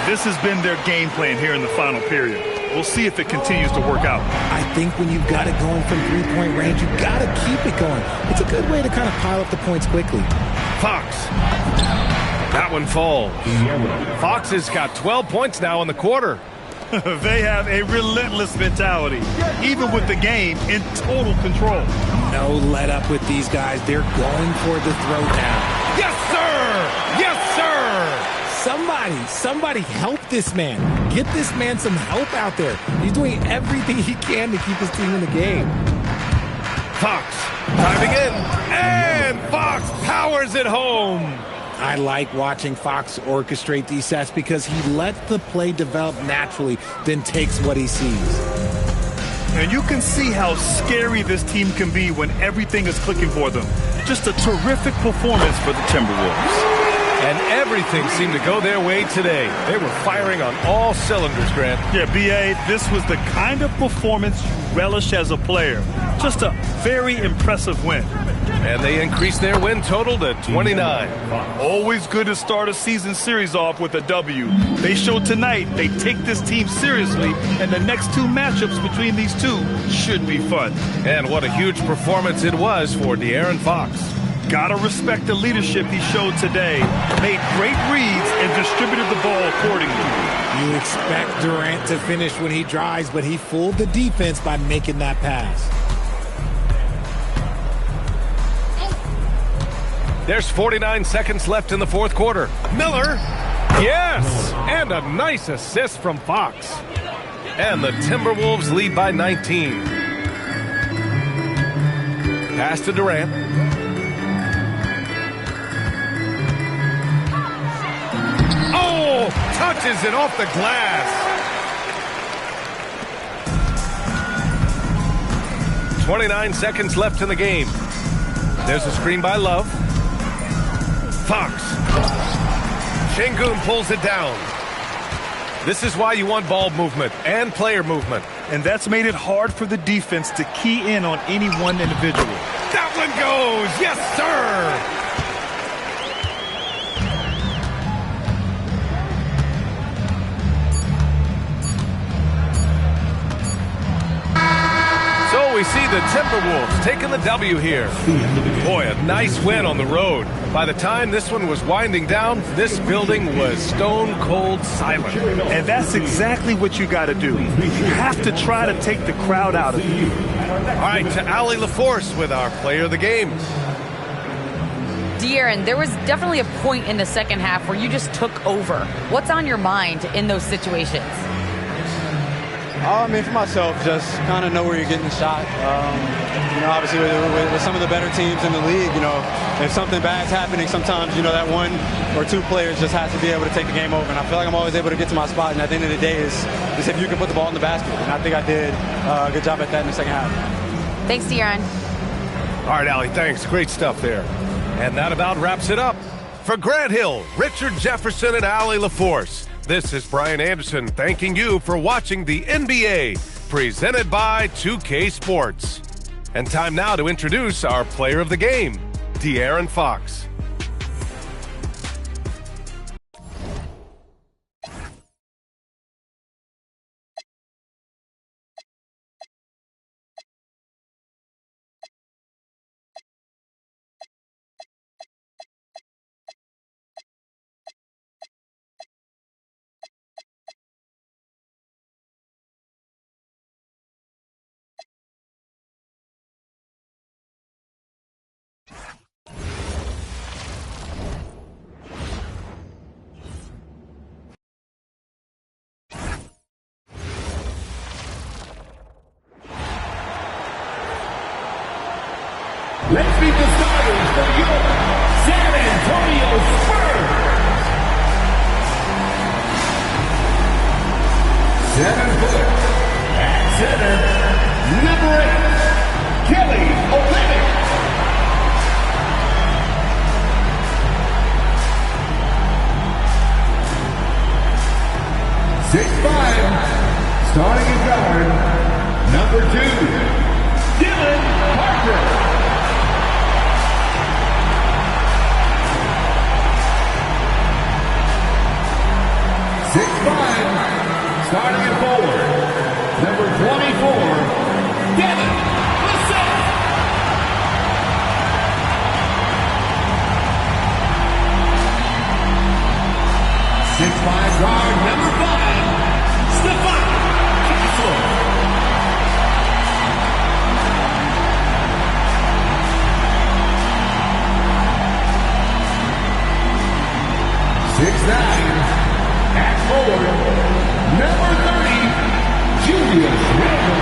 B: This has been their game plan here in the final period. We'll see if it continues to work out.
C: I think when you've got it going from three-point range, you've got to keep it going. It's a good way to kind of pile up the points quickly.
A: Fox. That one falls. Fox has got 12 points now in the quarter.
B: They have a relentless mentality, even with the game in total control.
C: No let up with these guys. They're going for the throwdown.
A: Yes, sir! Yes, sir!
C: Somebody help this man. Get this man some help out there. He's doing everything he can to keep his team in the game.
A: Fox driving in, and Fox powers it home.
C: I like watching Fox orchestrate these sets because he lets the play develop naturally, then takes what he sees.
B: And you can see how scary this team can be when everything is clicking for them. Just a terrific performance for the Timberwolves.
A: And everything seemed to go their way today. They were firing on all cylinders, Grant.
B: Yeah, B.A., this was the kind of performance you relish as a player. Just a very impressive win.
A: And they increased their win total to 29.
B: Always good to start a season series off with a W. They showed tonight they take this team seriously, and the next two matchups between these two should be fun.
A: And what a huge performance it was for De'Aaron Fox.
B: Gotta respect the leadership he showed today. Made great reads and distributed the ball accordingly.
C: You expect Durant to finish when he drives, but he fooled the defense by making that pass.
A: There's 49 seconds left in the fourth quarter. Miller, yes, and a nice assist from Fox. And the Timberwolves lead by 19. Pass to Durant. Oh, touches it off the glass. 29 seconds left in the game. There's a screen by Love. Fox. Şengün pulls it down. This is why you want ball movement and player movement.
B: And that's made it hard for the defense to key in on any one individual.
A: That one goes! Yes, sir! So we see the Timberwolves taking the W here. Boy, a nice win on the road. By the time this one was winding down, this building was stone cold silent.
B: And that's exactly what you got to do. You have to try to take the crowd out of it.
A: All right, to Allie LaForce with our player of the game.
D: De'Aaron, there was definitely a point in the second half where you just took over. What's on your mind in those situations?
K: I mean, for myself, just kind of know where you're getting the shot. Obviously with some of the better teams in the league, if something bad's happening, sometimes, that one or two players just has to be able to take the game over. And I feel like I'm always able to get to my spot. And at the end of the day is if you can put the ball in the basket. And I think I did a good job at that in the second half.
D: Thanks, De'Aaron.
A: All right, Allie, thanks. Great stuff there. And that about wraps it up. For Grant Hill, Richard Jefferson, and Allie LaForce, this is Brian Anderson thanking you for watching the NBA, presented by 2K Sports. And time now to introduce our player of the game, De'Aaron Fox.
J: Let's meet the starters for your San Antonio Spurs. 7 foot at center, number 8, Kelly Olynyk. Starting at guard, number 2, Dylan Parker. 6'5", starting at forward, number 24, Devin Vassell. 6'5", guard, number 5, Stefan Castle. 6'9", at forward, number 30, Julius Randle.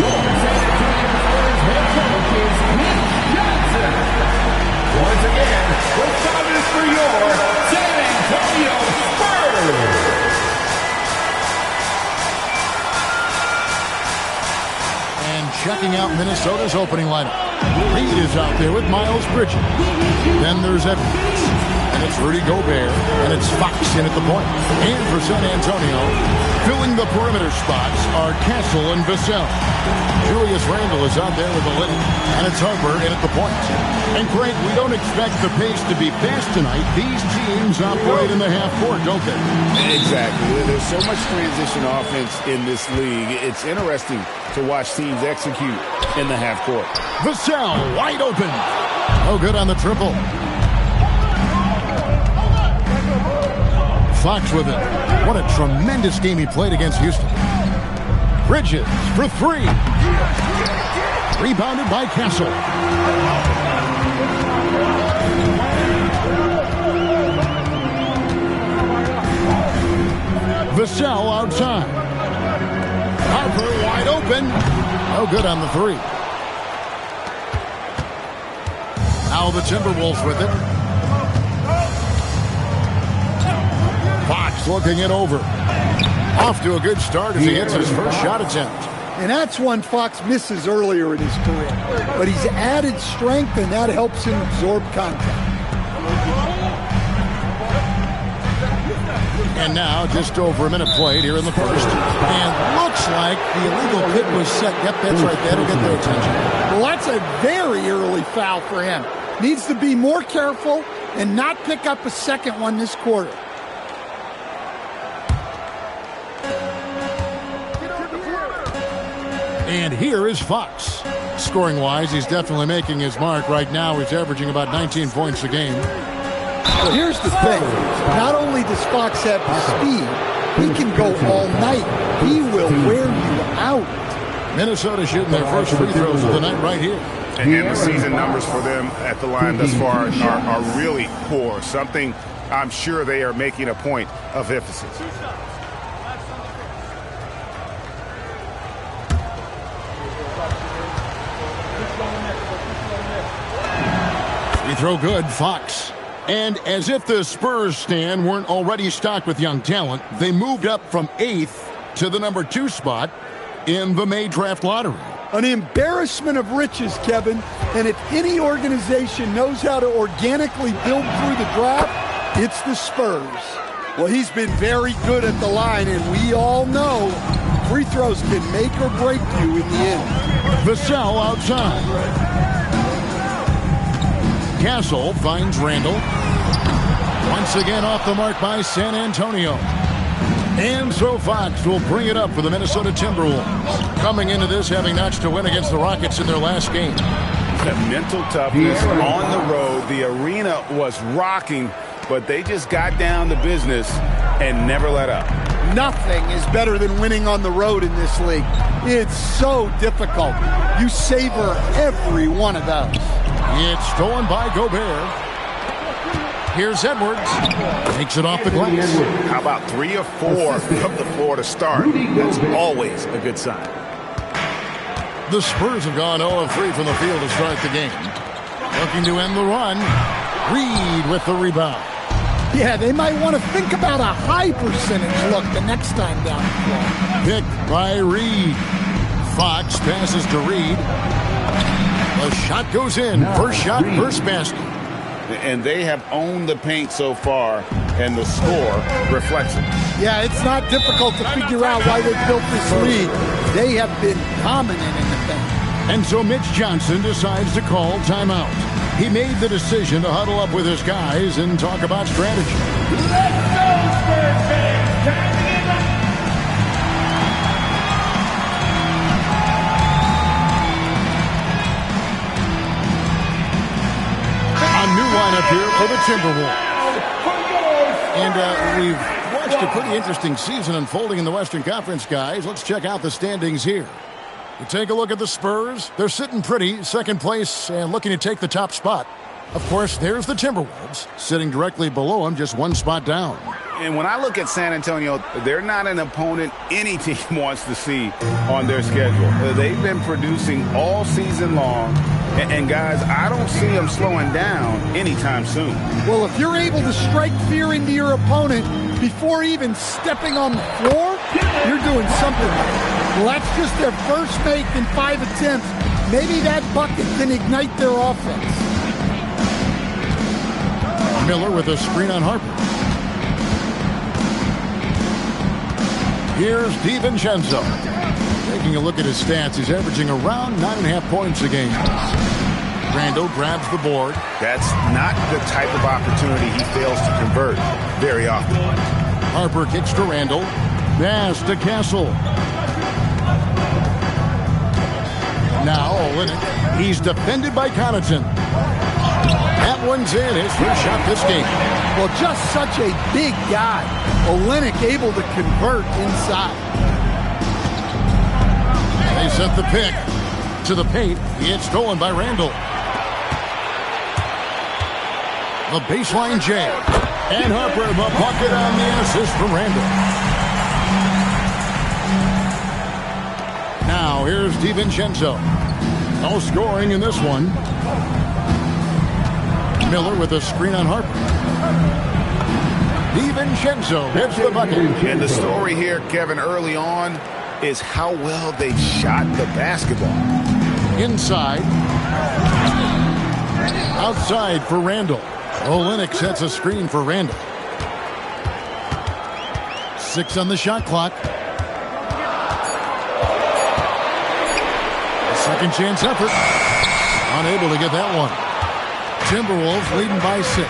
J: Your San Antonio Spurs head coach is Nick Johnson. Once again, the starters for your San Antonio Spurs.
L: Checking out Minnesota's opening lineup. Reed is out there with Miles Bridges. Then there's Edwards. And it's Rudy Gobert. And it's Fox in at the point. And for San Antonio, filling the perimeter spots are Castle and Vassell. Julius Randle is out there with the Olynyk. And it's Harper in at the point. And Craig, we don't expect the pace to be fast tonight. These teams operate in the half court, don't they?
M: Exactly. There's so much transition offense in this league. It's interesting to watch teams execute in the half court.
L: Vassell wide open. Oh, good on the triple. Fox with it. What a tremendous game he played against Houston. Bridges for 3. Rebounded by Castle. Vassell outside. Harper wide open. Oh, good on the 3. Now the Timberwolves with it. Fox looking it over. Off to a good start as he hits his first shot attempt.
N: And that's one Fox misses earlier in his career. But he's added strength, and that helps him absorb contact.
L: And now, just over a minute played here in the first. And looks like the illegal kick was set. Yep, that's right. That'll get their attention.
N: Well, that's a very early foul for him. Needs to be more careful and not pick up a second one this quarter.
L: And here is Fox. Scoring-wise, he's definitely making his mark. Right now, he's averaging about 19 points a game.
N: Well, here's the thing. Not only does Fox have the speed, he can go all night. He will wear you out.
L: Minnesota shooting their first free throws of the night right here.
M: And the season numbers for them at the line thus far are really poor. Something I'm sure they are making a point of emphasis.
L: Free throw good, Fox. And as if the Spurs stand weren't already stocked with young talent, they moved up from 8th to the number 2 spot in the May draft lottery.
N: An embarrassment of riches, Kevin. And if any organization knows how to organically build through the draft, it's the Spurs. Well, he's been very good at the line, and we all know free throws can make or break you in the end.
L: Vassell outside. Castle finds Randall. Once again off the mark by San Antonio. And so Fox will bring it up for the Minnesota Timberwolves. Coming into this having notched a win against the Rockets in their last game.
M: The mental toughness on the road. The arena was rocking, but they just got down to business and never let up.
N: Nothing is better than winning on the road in this league. It's so difficult. You savor every one of those.
L: It's stolen by Gobert. Here's Edwards. Takes it off the glass.
M: How about 3 or 4 from the floor to start? That's always a good sign.
L: The Spurs have gone 0 of 3 from the field to start the game. Looking to end the run. Reed with the rebound.
N: Yeah, they might want to think about a high percentage look the next time down the floor.
L: Picked by Reed. Fox passes to Reed. The shot goes in. First shot, first basket.
M: And they have owned the paint so far, and the score reflects it.
N: Yeah, it's not difficult to figure out why they built this lead. They have been dominant in the paint.
L: And so Mitch Johnson decides to call timeout. He made the decision to huddle up with his guys and talk about strategy.
J: Let's go, Spurs fans! Time to get up!
L: A new lineup here for the Timberwolves. And we've watched a pretty interesting season unfolding in the Western Conference, guys. Let's check out the standings here. You take a look at the Spurs. They're sitting pretty, second place, and looking to take the top spot. Of course, there's the Timberwolves, sitting directly below them, just one spot down.
M: And when I look at San Antonio, they're not an opponent any team wants to see on their schedule. They've been producing all season long. And guys, I don't see them slowing down anytime soon.
N: Well, if you're able to strike fear into your opponent before even stepping on the floor, you're doing something right. Well, that's just their first make in 5 attempts. Maybe that bucket can ignite their offense.
L: Miller with a screen on Harper. Here's DiVincenzo. Taking a look at his stats, he's averaging around 9.5 points a game. Randall grabs the board.
M: That's not the type of opportunity he fails to convert very often.
L: Harper kicks to Randall. Pass to Castle. Now Olynyk. He's defended by Connaughton. That one's in. His first shot this game.
N: Well, just such a big guy. Olynyk able to convert inside.
L: They set the pick to the paint. It's stolen by Randall. The baseline jam. And Harper, the bucket on the assist from Randall. Now here's DiVincenzo. No scoring in this one. Miller with a screen on Harper. DiVincenzo hits the bucket.
M: And the story here, Kevin, early on, is how well they shot the basketball.
L: Inside. Outside for Randall. Olynyk sets a screen for Randall. 6 on the shot clock. Second chance effort. Unable to get that one. Timberwolves leading by 6.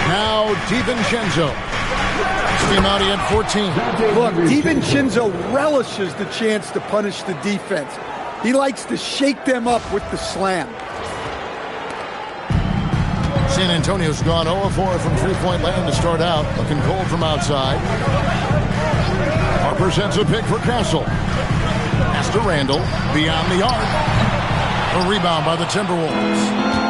L: Now DiVincenzo. Team out at 14.
N: Look, DiVincenzo relishes the chance to punish the defense. He likes to shake them up with the slam.
L: San Antonio's gone 0-4 from three-point land to start out. Looking cold from outside. Harper sends a pick for Castle. Pass to Randall. Beyond the arc. A rebound by the Timberwolves.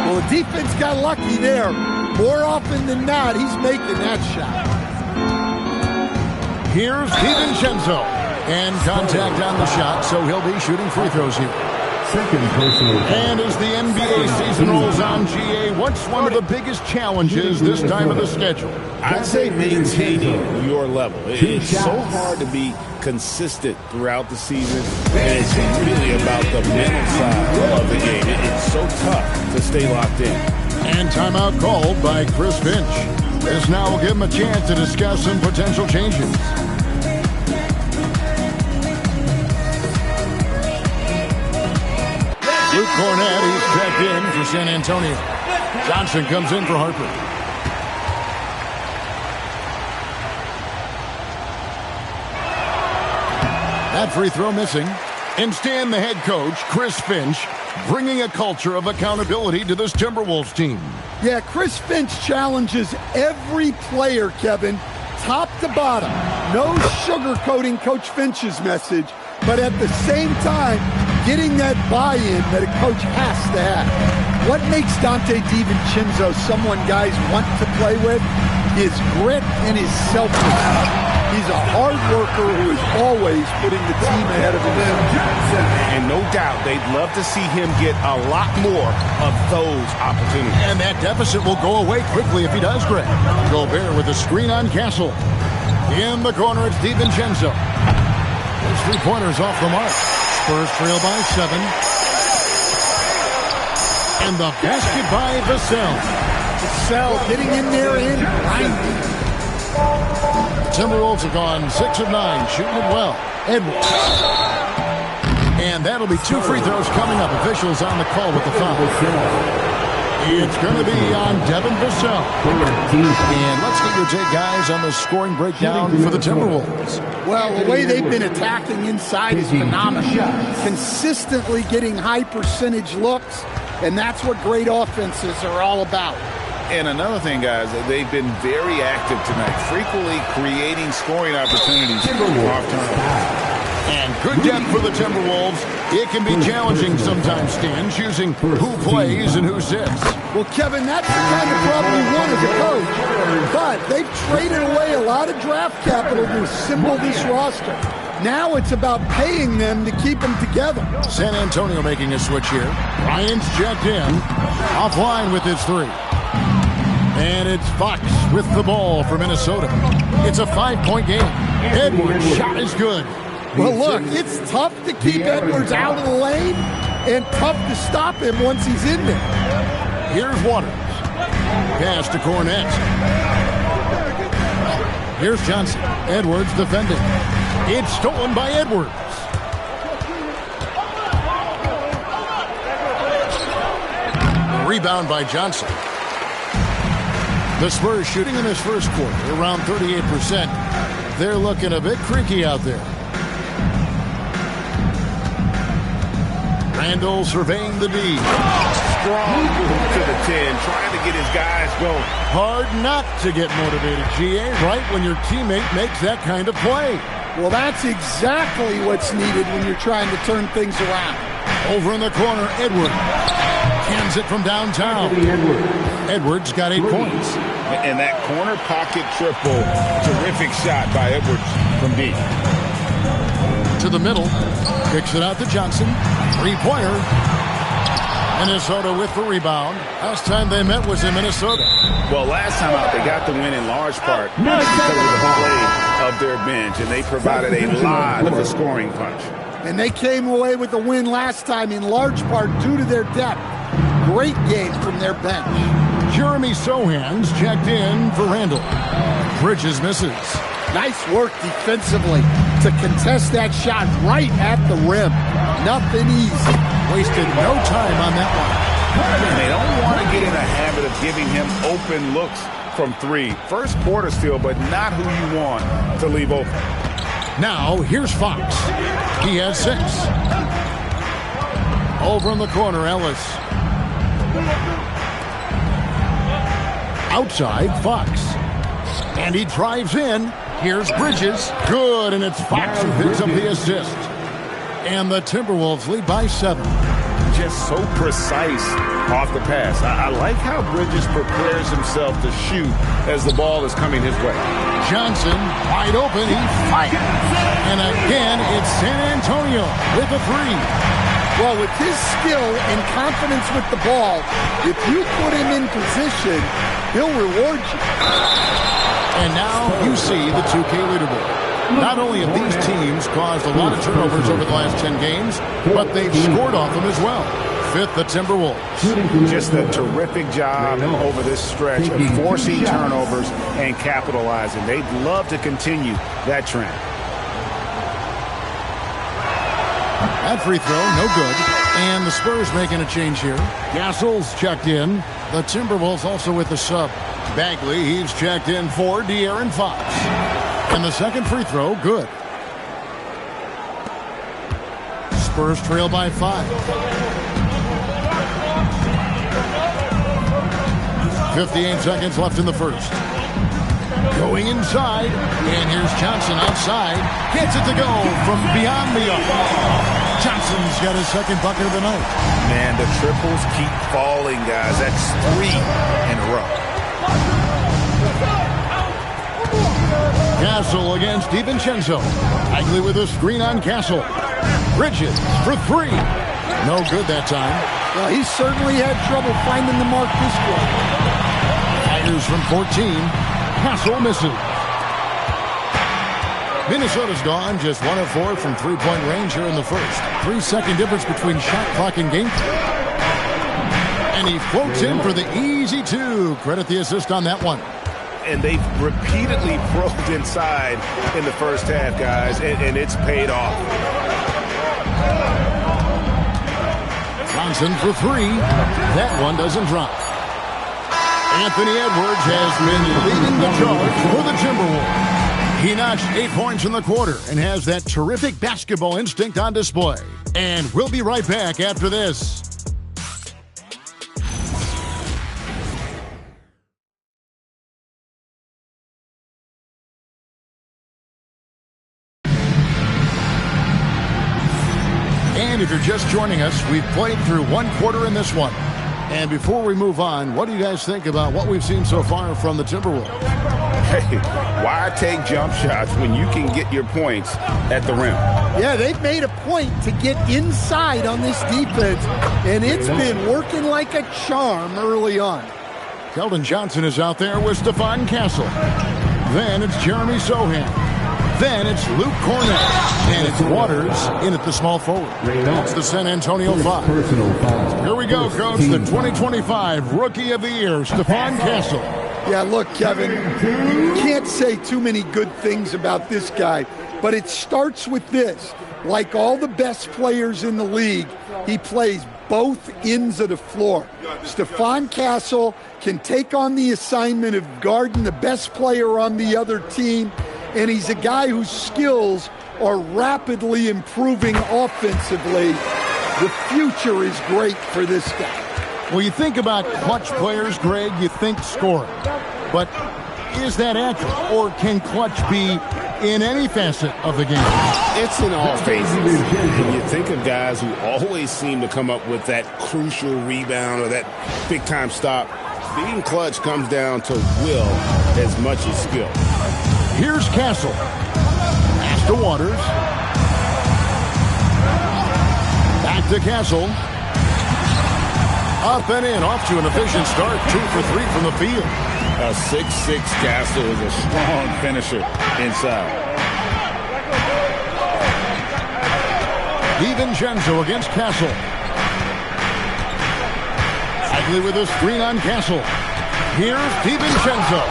N: Well, the defense got lucky there. More often than not, he's making that shot.
L: Here's DiVincenzo. And contact on the shot, so he'll be shooting free throws here. And as the NBA season rolls on, GA, what's one of the biggest challenges this time of the schedule?
M: I'd say maintaining your level. It's so hard to be consistent throughout the season, and it's really about the mental side of the game. It's so tough to stay locked in.
L: And timeout called by Chris Finch. This now will give him a chance to discuss some potential changes. Luke Cornett, he's checked in for San Antonio. Johnson comes in for Harper. That free throw missing. Instead, the head coach, Chris Finch, bringing a culture of accountability to this Timberwolves team.
N: Yeah, Chris Finch challenges every player, Kevin, top to bottom. No sugarcoating Coach Finch's message, but at the same time, getting that buy-in that a coach has to have. What makes Dante DiVincenzo someone guys want to play with? His grit and his selflessness. He's a hard worker who is always putting the team ahead of himself.
M: And no doubt they'd love to see him get a lot more of those opportunities.
L: And that deficit will go away quickly if he does, Greg. Gobert with a screen on Castle. In the corner, it's DiVincenzo. Those three-pointers off the mark. Spurs trail by 7. And the basket by Vassell.
N: Vassell getting in there and grinding.
L: Timberwolves have gone 6 of 9, shooting it well. Edwards. And that'll be 2 free throws coming up. Officials on the call with the foul. It's going to be on Devin Vassell. And let's get your take, guys, on the scoring breakdown for the Timberwolves.
N: Well, the way they've been attacking inside is phenomenal. Consistently getting high percentage looks, and that's what great offenses are all about.
M: And another thing, guys, they've been very active tonight, frequently creating scoring opportunities off turnover.
L: And good depth for the Timberwolves. It can be challenging sometimes, Stan, choosing who plays and who sits.
N: Well, Kevin, that's the kind of problem you want as a coach. But they've traded away a lot of draft capital to assemble this roster. Now it's about paying them to keep them together.
L: San Antonio making a switch here. Bryant's checked in. Offline with his 3. And it's Fox with the ball for Minnesota. It's a 5-point game. Edwards' shot is good.
N: Well, look, it's tough to keep Edwards out of the lane and tough to stop him once he's in there.
L: Here's Waters. Pass to Cornett. Here's Johnson. Edwards defending. It's stolen by Edwards. A rebound by Johnson. The Spurs shooting in this first quarter around 38%. They're looking a bit creaky out there. Randall surveying the D.
M: Strong move to the 10, trying to get his guys going.
L: Hard not to get motivated, GA, right when your teammate makes that kind of play.
N: Well, that's exactly what's needed when you're trying to turn things around.
L: Over in the corner, Edwards. Cans it from downtown. Edwards got 8 points.
M: And that corner pocket triple, terrific shot by Edwards from deep.
L: To the middle, kicks it out to Johnson. 3-pointer. Minnesota with the rebound. Last time they met was in Minnesota.
M: Well, last time out, they got the win in large part because of the play of their bench, and they provided a lot of the scoring punch.
N: And they came away with the win last time in large part due to their depth. Great game from their bench.
L: Jeremy Sohan's checked in for Randall. Bridges misses.
N: Nice work defensively to contest that shot right at the rim. Nothing easy.
L: Wasted no time on that one.
M: And they don't want to get in a habit of giving him open looks from three. First quarter still, but not who you want to leave open.
L: Now, here's Fox. He has 6. Over in the corner, Ellis. Outside, Fox. And he drives in. Here's Bridges. Good, and it's Fox who picks up the assist. And the Timberwolves lead by 7.
M: Just so precise off the pass. I like how Bridges prepares himself to shoot as the ball is coming his way.
L: Johnson, wide open, he fires. And again, it's San Antonio with a 3.
N: Well, with his skill and confidence with the ball, if you put him in position, he'll reward you.
L: And now you see the 2K leaderboard. Not only have these teams caused a lot of turnovers over the last 10 games, but they've scored off them as well. 5th, the Timberwolves.
M: Just a terrific job over this stretch of forcing turnovers and capitalizing. They'd love to continue that trend.
L: That free throw, no good. And the Spurs making a change here. Gasol's checked in. The Timberwolves also with the sub. Bagley, he's checked in for De'Aaron Fox. And the second free throw, good. Spurs trail by 5. 58 seconds left in the first. Going inside, and here's Johnson outside. Gets it to go from beyond the arc. Johnson's got his second bucket of the night.
M: Man, the triples keep falling, guys. That's 3 in a row.
L: Castle against DiVincenzo. Bagley with a screen on Castle. Bridges for 3. No good that time.
N: Well, he certainly had trouble finding the mark this quarter.
L: Tigers from 14. Castle misses. Minnesota's gone just 1 of 4 from three-point range here in the first. 3-second difference between shot clock and game clock. And he floats in for the easy 2. Credit the assist on that one.
M: And they've repeatedly probed inside in the first half, guys, and it's paid off.
L: Johnson for 3. That one doesn't drop. Anthony Edwards has been leading the charge for the Timberwolves. He notched 8 points in the quarter and has that terrific basketball instinct on display. And we'll be right back after this. And if you're just joining us, we've played through 1 quarter in this one. And before we move on, what do you guys think about what we've seen so far from the Timberwolves?
M: Hey, why take jump shots when you can get your points at the rim?
N: Yeah, they've made a point to get inside on this defense, and it's been working like a charm early on.
L: Keldon Johnson is out there with Stephon Castle. Then it's Jeremy Sohan. Then it's Luke Cornett. And it's Waters in at the small forward. It's the San Antonio 5. Here we go, Coach. The 2025 Rookie of the Year, Stephon Castle.
N: Yeah, look, Kevin, you can't say too many good things about this guy, but it starts with this. Like all the best players in the league, he plays both ends of the floor. Stephon Castle can take on the assignment of guarding the best player on the other team, and he's a guy whose skills are rapidly improving offensively. The future is great for this guy.
L: Well, you think about clutch players, Greg, you think scoring. But is that accurate, or can clutch be in any facet of the game?
M: It's in all phases. When you think of guys who always seem to come up with that crucial rebound or that big-time stop, being clutch comes down to will as much as skill.
L: Here's Castle. Pass to Waters. Back to Castle. Up and in, off to an efficient start, 2 for 3 from the field.
M: A 6'6" Castle is a strong finisher inside.
L: DiVincenzo against Castle. Bagley with a screen on Castle. Here's DiVincenzo.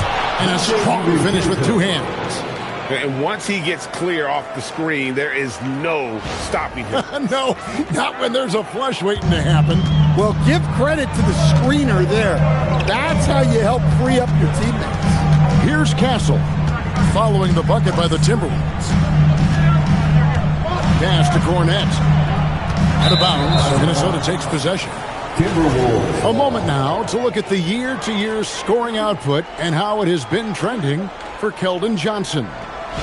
L: And a strong finish with two hands.
M: And once he gets clear off the screen, there is no stopping him.
L: No, not when there's a flush waiting to happen.
N: Well, give credit to the screener there. That's how you help free up your teammates.
L: Here's Castle, following the bucket by the Timberwolves. Pass to Cornette. Out of bounds, Minnesota takes possession.
J: Timberwolves.
L: A moment now to look at the year-to-year scoring output and how it has been trending for Keldon Johnson.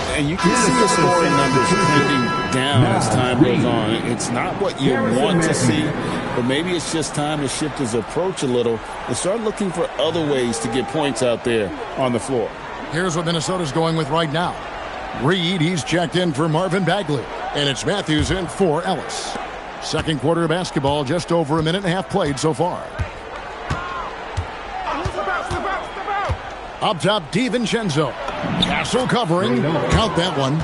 M: And you can see the scoring numbers trending down as time goes on. It's not what you want to see, but maybe it's just time to shift his approach a little and start looking for other ways to get points out there on the floor.
L: Here's what Minnesota's going with right now. Reed, he's checked in for Marvin Bagley, and it's Matthews in for Ellis. Second quarter of basketball, just over a minute and a half played so far. Up top, DiVincenzo. Castle covering. Count that one.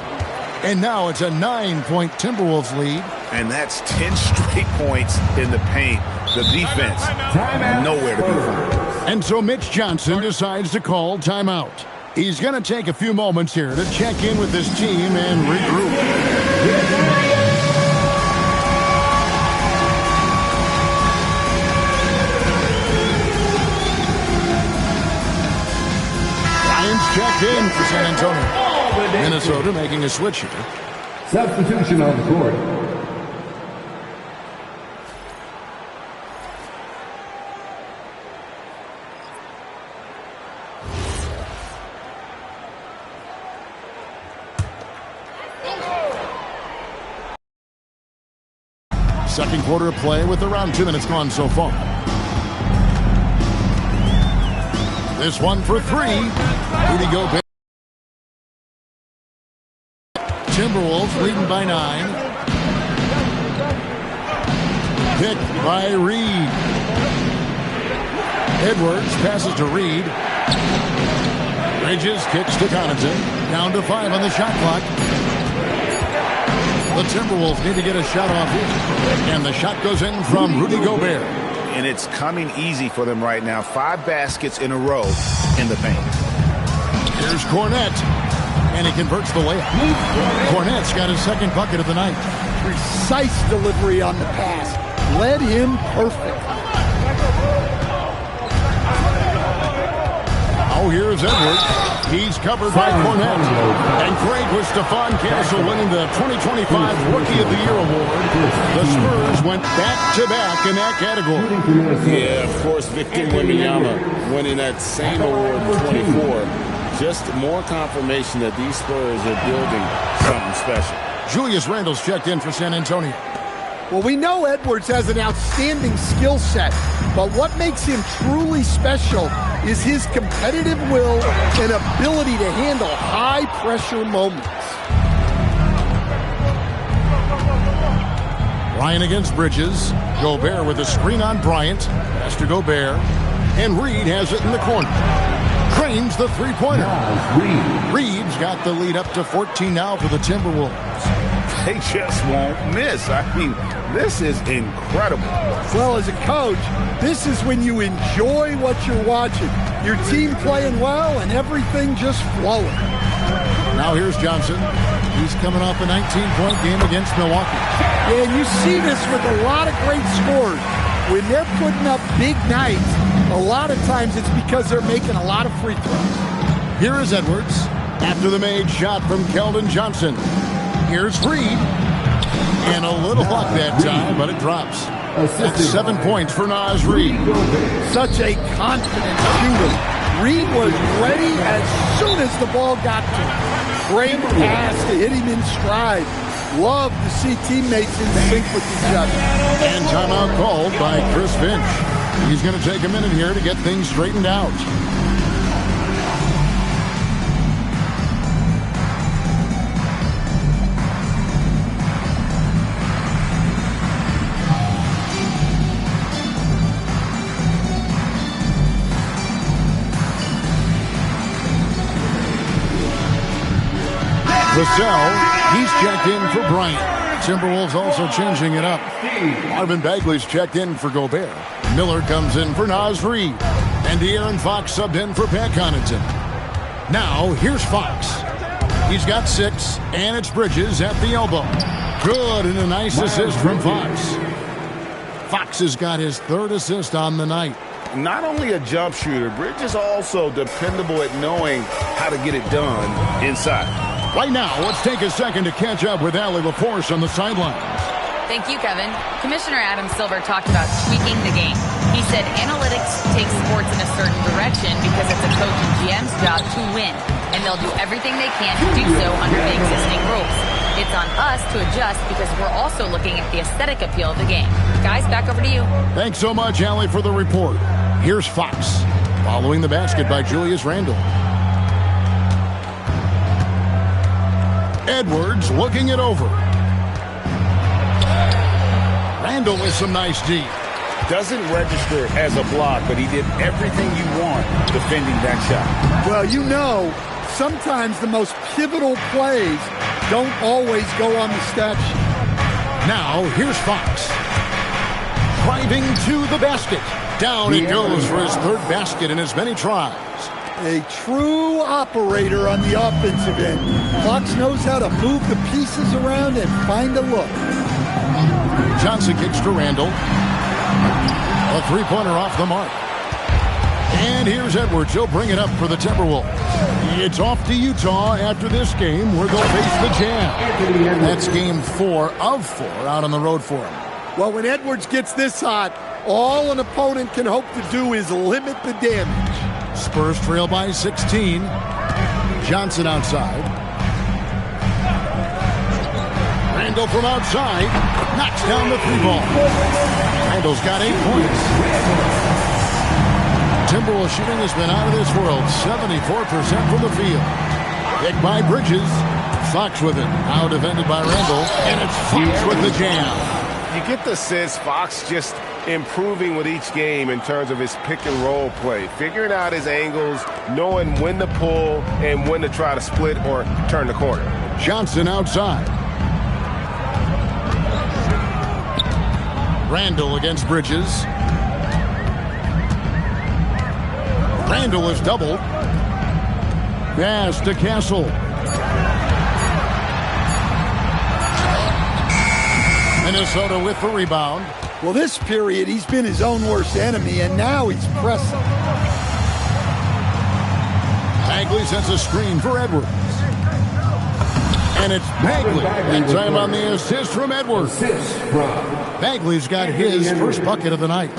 L: And now it's a 9-point Timberwolves lead.
M: And that's 10 straight points in the paint. The defense, nowhere to be found.
L: And so Mitch Johnson decides to call timeout. He's going to take a few moments here to check in with his team and regroup. Checked in for San Antonio. Minnesota making a switch here.
J: Substitution on the court.
L: Second quarter of play with around 2 minutes gone so far. This one for three. Rudy Gobert. Timberwolves leading by 9. Picked by Reed. Edwards passes to Reed. Bridges kicks to Connaughton. Down to 5 on the shot clock. The Timberwolves need to get a shot off here. And the shot goes in from Rudy Gobert.
M: And it's coming easy for them right now. 5 baskets in a row in the paint.
L: Here's Cornette. And he converts the layup. Cornette's got his second bucket of the night.
N: Precise delivery on the pass. Led him perfect.
L: Oh, here's Edwards. He's covered by Cornette. And great was Stephon Castle winning the 2025 Rookie of the Year award. The Spurs went back-to-back in that category.
M: Yeah, of course, Victor Wembanyama winning that same award in 24. Just more confirmation that these Spurs are building something special.
L: Julius Randle's checked in for San Antonio.
N: Well, we know Edwards has an outstanding skill set, but what makes him truly special is his competitive will and ability to handle high-pressure moments.
L: Ryan against Bridges. Gobert with a screen on Bryant. Pass to Gobert. And Reed has it in the corner. Cranes the three-pointer. Reed's got the lead up to 14 now for the Timberwolves.
M: They just won't miss. I mean, this is incredible.
N: Well, as a coach, this is when you enjoy what you're watching. Your team playing well and everything just flowing.
L: Now here's Johnson. He's coming off a 19-point game against Milwaukee.
N: Yeah, and you see this with a lot of great scores. When they're putting up big nights, a lot of times it's because they're making a lot of free throws.
L: Here is Edwards after the made shot from Keldon Johnson. Here's Reed. And a little luck that time, but it drops. That's 7 points for Naz Reed.
N: Such a confident shooter. Reed was ready as soon as the ball got to him. Great pass to hit him in stride. Love to see teammates in sync with each other.
L: And timeout called by Chris Finch. He's going to take a minute here to get things straightened out. Vassell, he's checked in for Bryant. Timberwolves also changing it up. Marvin Bagley's checked in for Gobert. Miller comes in for Naz Reid. And De'Aaron Fox subbed in for Pat Connaughton. Now, here's Fox. He's got 6, and it's Bridges at the elbow. Good, and a nice assist from Fox. Fox has got his 3rd assist on the night.
M: Not only a jump shooter, Bridges also dependable at knowing how to get it done inside.
L: Right now, let's take a second to catch up with Allie LaForce on the sidelines.
D: Thank you, Kevin. Commissioner Adam Silver talked about tweaking the game. He said analytics take sports in a certain direction because it's a coach and GM's job to win, and they'll do everything they can to do so under the existing rules. It's on us to adjust because we're also looking at the aesthetic appeal of the game. Guys, back over to you.
L: Thanks so much, Allie, for the report. Here's Fox, following the basket by Julius Randle. Edwards looking it over. Randle with some nice D.
M: Doesn't register as a block, but he did everything you want defending that shot.
N: Well, you know, sometimes the most pivotal plays don't always go on the stat sheet.
L: Now, here's Fox. Driving to the basket. Down it goes for his 3rd basket in as many tries.
N: A true operator on the offensive end. Fox knows how to move the pieces around and find a look.
L: Johnson kicks to Randle. A 3-pointer off the mark. And here's Edwards. He'll bring it up for the Timberwolves. It's off to Utah after this game where they'll face the Jazz. That's game 4 of 4 out on the road for him.
N: Well, when Edwards gets this hot, all an opponent can hope to do is limit the damage.
L: Spurs trail by 16. Johnson outside. Randle from outside. Knocks down the 3-ball. Randle's got 8 points. Timberwolves shooting has been out of this world. 74% from the field. Picked by Bridges. Fox with it. Now defended by Randle. And it's Fox with the jam.
A: You get the sense Fox just improving with each game in terms of his pick and roll play, figuring out his angles, knowing when to pull and when to try to split or turn the corner.
L: Johnson outside. Randle against Bridges. Randle is doubled. Pass to Castle. Minnesota with the rebound.
N: Well, this period, he's been his own worst enemy, and now he's pressing.
L: Bagley sets a screen for Edwards. And it's Bagley. That time on the assist from Edwards. Bagley's got his first bucket of the night.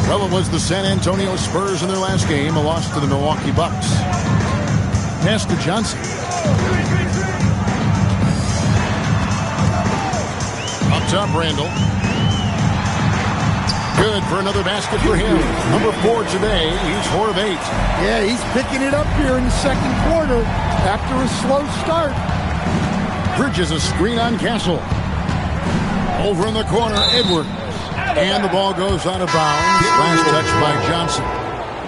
L: Well, it was the San Antonio Spurs in their last game, a loss to the Milwaukee Bucks. Pass to Johnson. Up top, Randle. Good for another basket for him. Number 4 today. He's 4 of 8.
N: Yeah, he's picking it up here in the second quarter after a slow start.
L: Bridges a screen on Castle. Over in the corner, Edwards. And the ball goes out of bounds. Last touch by Johnson.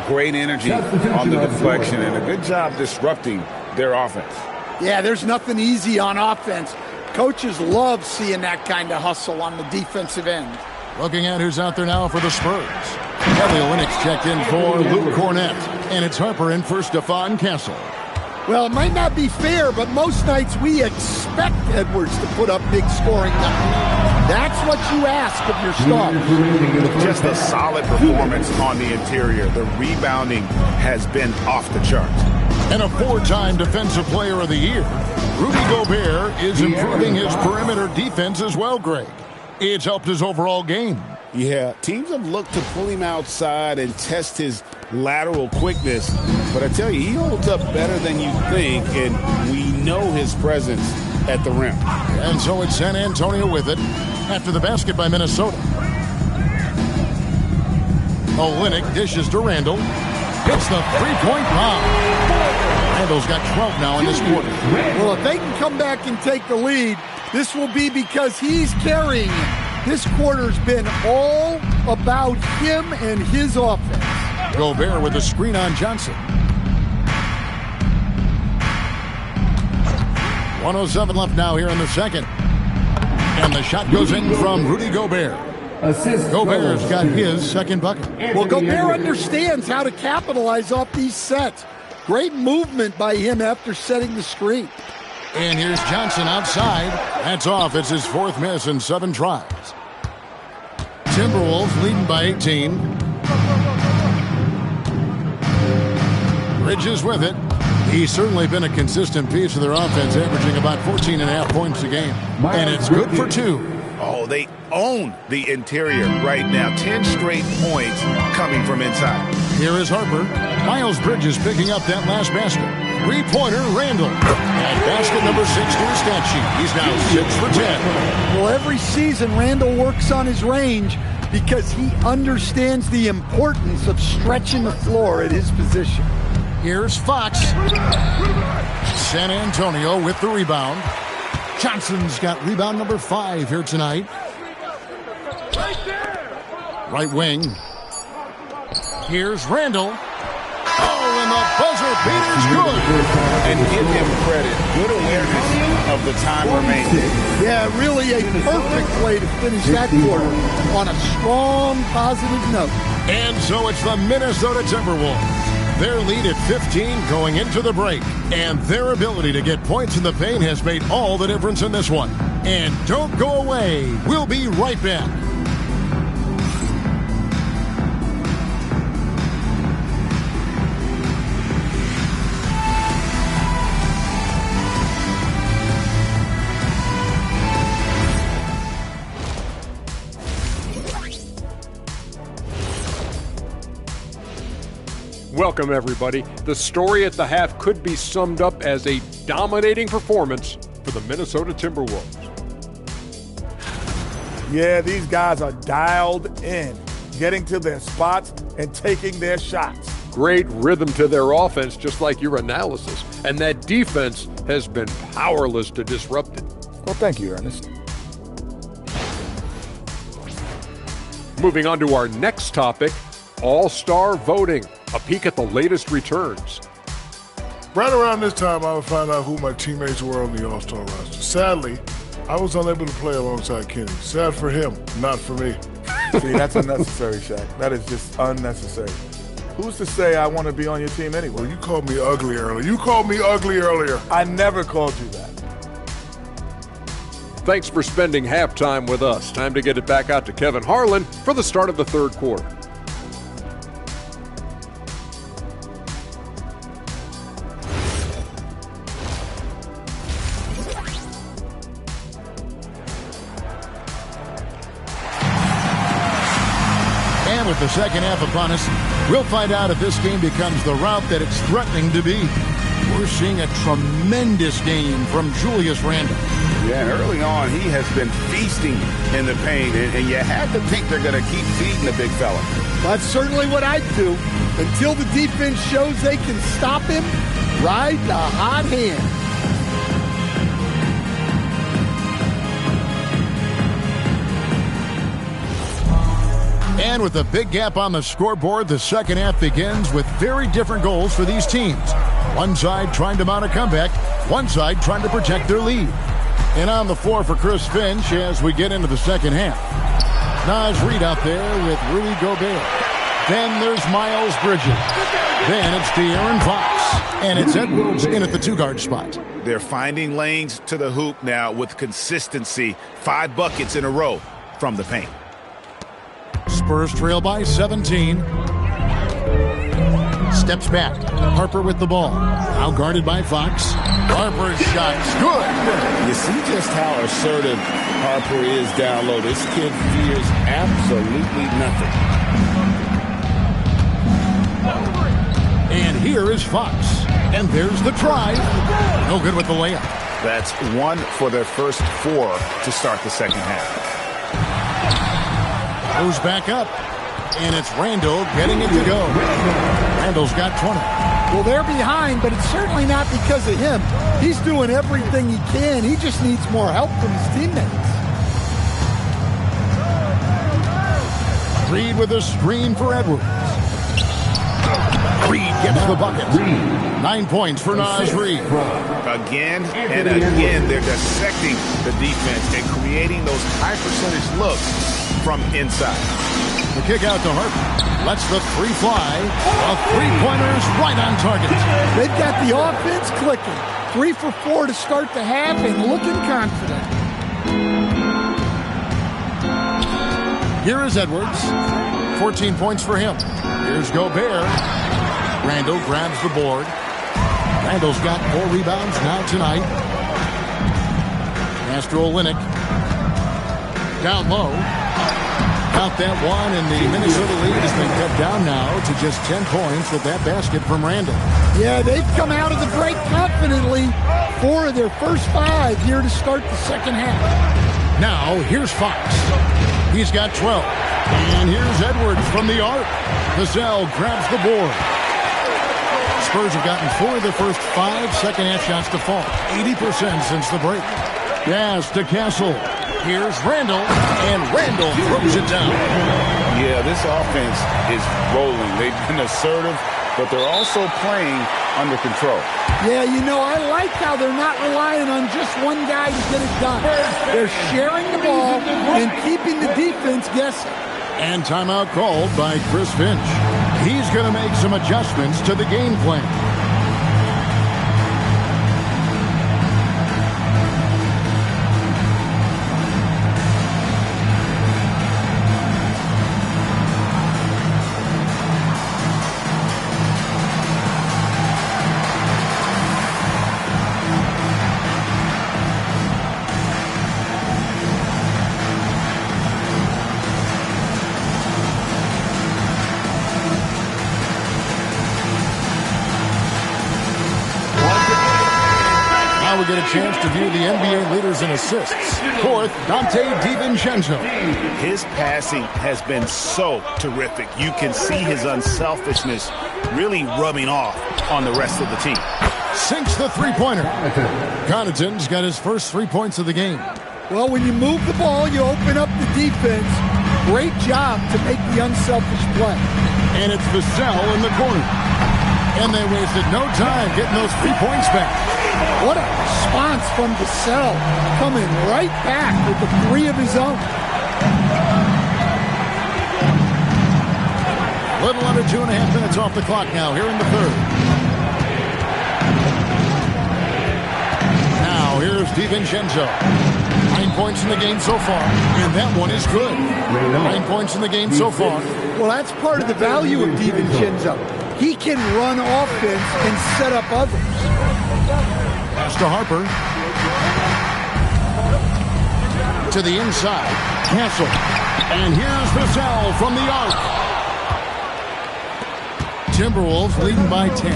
M: Great energy on the deflection and a good job disrupting their offense.
N: Yeah, there's nothing easy on offense. Coaches love seeing that kind of hustle on the defensive end.
L: Looking at who's out there now for the Spurs. Kelly Olynyk's checked in for Luke Cornett. And it's Harper in for Stephon Castle.
N: Well, it might not be fair, but most nights we expect Edwards to put up big scoring numbers. That's what you ask of your starters.
M: Just a solid performance on the interior. The rebounding has been off the charts.
L: And a 4-time Defensive Player of the Year. Rudy Gobert is improving his perimeter defense as well, Greg. It's helped his overall game.
M: Yeah, teams have looked to pull him outside and test his lateral quickness. But I tell you, he holds up better than you think, and we know his presence at the rim.
L: And so it's San Antonio with it after the basket by Minnesota. Olynyk dishes to Randle. Hits the 3-point bomb. Randle's got 12 now in this quarter.
N: Well, if they can come back and take the lead, this will be because he's carrying it. This quarter's been all about him and his offense.
L: Gobert with the screen on Johnson. 1:07 left now here in the second. And the shot goes in from Rudy Gobert. Gobert's got his second bucket.
N: Well, Gobert understands how to capitalize off these sets. Great movement by him after setting the screen.
L: And here's Johnson outside. That's off. It's his fourth miss in 7 tries. Timberwolves leading by 18. Bridges with it. He's certainly been a consistent piece of their offense, averaging about 14.5 points a game. And it's good for 2.
M: Oh, they own the interior right now. 10 straight points coming from inside.
L: Here is Harper. Miles Bridges picking up that last basket. 3-pointer, Randall. And basket number 6 to his stat sheet. He's now 6 for 10.
N: Well, every season, Randall works on his range because he understands the importance of stretching the floor at his position.
L: Here's Fox. San Antonio with the rebound. Johnson's got rebound number 5 here tonight. Right wing. Here's Randall. Oh, and the buzzer beater's good.
M: And give him credit. Good awareness of the time remaining.
N: Yeah, really a perfect way to finish that quarter on a strong, positive note.
L: And so it's the Minnesota Timberwolves. Their lead at 15 going into the break. And their ability to get points in the paint has made all the difference in this one. And don't go away. We'll be right back.
G: Welcome, everybody. The story at the half could be summed up as a dominating performance for the Minnesota Timberwolves.
I: Yeah, these guys are dialed in, getting to their spots and taking their shots.
G: Great rhythm to their offense, just like your analysis. And that defense has been powerless to disrupt it.
I: Well, thank you, Ernest.
G: Moving on to our next topic, All-Star voting. A peek at the latest returns.
H: Right around this time, I would find out who my teammates were on the All-Star roster. Sadly, I was unable to play alongside Kenny. Sad for him, not for me.
I: See, that's unnecessary, Shaq. That is just unnecessary. Who's to say I want to be on your team anyway?
H: Well, you called me ugly earlier.
I: I never called you that.
G: Thanks for spending halftime with us. Time to get it back out to Kevin Harlan for the start of the third quarter.
L: With the second half upon us, we'll find out if this game becomes the route that it's threatening to be. We're seeing a tremendous game from Julius Randle.
M: Yeah, and early on, he has been feasting in the paint, and you had to think they're going to keep feeding the big fella.
N: That's certainly what I'd do. Until the defense shows they can stop him, ride the hot hand.
L: And with a big gap on the scoreboard, the second half begins with very different goals for these teams. One side trying to mount a comeback, one side trying to protect their lead. And on the floor for Chris Finch as we get into the second half. Naz Reid out there with Rudy Gobert. Then there's Miles Bridges. Then it's De'Aaron Fox. And it's Edwards in at the 2-guard spot.
M: They're finding lanes to the hoop now with consistency. 5 buckets in a row from the paint.
L: Spurs trail by 17. Steps back. Harper with the ball. Now guarded by Fox. Harper's shot's good.
M: You see just how assertive Harper is down low. This kid fears absolutely nothing.
L: And here is Fox. And there's the try. No good with the layup.
M: That's 1 for their first 4 to start the second half.
L: Goes back up, and it's Randall getting it to go. Randall's got 20.
N: Well, they're behind, but it's certainly not because of him. He's doing everything he can. He just needs more help from his teammates.
L: Reid with a screen for Edwards. Reed gets the bucket. 9 points for Naz Reed.
M: Again and again, they're dissecting the defense and creating those high-percentage looks from inside.
L: The kick out to Harper. Lets the three fly. A three-pointer's right on target.
N: They've got the offense clicking. 3 for 4 to start the half and looking confident.
L: Here is Edwards. 14 points for him. Here's Gobert. Randall grabs the board. Randall's got 4 rebounds now tonight. Pass to Olynyk. Down low. Count that one, and the Minnesota lead has been cut down now to just 10 points with that basket from Randall.
N: Yeah, they've come out of the break confidently. 4 of their first 5 here to start the second half.
L: Now, here's Fox. He's got 12. And here's Edwards from the arc. Vassell grabs the board. Spurs have gotten 4 of their first 5 second-half shots to fall. 80% since the break. Pass to Castle. Here's Randall, and Randall throws it down.
M: Yeah, this offense is rolling. They've been assertive, but they're also playing under control.
N: Yeah, you know, I like how they're not relying on just one guy to get it done. They're sharing the ball and keeping the defense guessing.
L: And timeout called by Chris Finch. He's going to make some adjustments to the game plan. We get a chance to view the NBA leaders in assists. 4th, Dante DiVincenzo.
M: His passing has been so terrific. You can see his unselfishness really rubbing off on the rest of the team.
L: Sinks the three-pointer. Connaughton's got his first 3 points of the game.
N: Well, when you move the ball, you open up the defense. Great job to make the unselfish play.
L: And it's Vassell in the corner. And they wasted no time getting those 3 points back.
N: What a response from Vassell, coming right back with the 3 of his own.
L: Little under 2.5 minutes off the clock now, here in the third. Now, here's DiVincenzo. 9 points in the game so far, and that one is good. 9 points in the game so far.
N: Well, that's part of the value of DiVincenzo. He can run offense and set up others.
L: Pass to Harper. To the inside. Castle. And here's Vassell from the arc. Timberwolves leading by 10.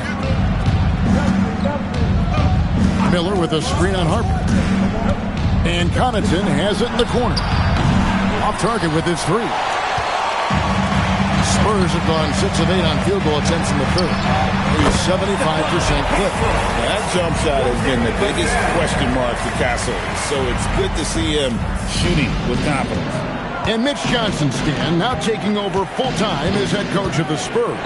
L: Miller with a screen on Harper. And Connaughton has it in the corner. Off target with his 3. Spurs have gone 6 of 8 on field goal attempts in the third. A 75% clip.
M: That jump shot has been the biggest question mark for Castle, so it's good to see him shooting with confidence.
L: And Mitch Johnson's Stan now taking over full-time as head coach of the Spurs.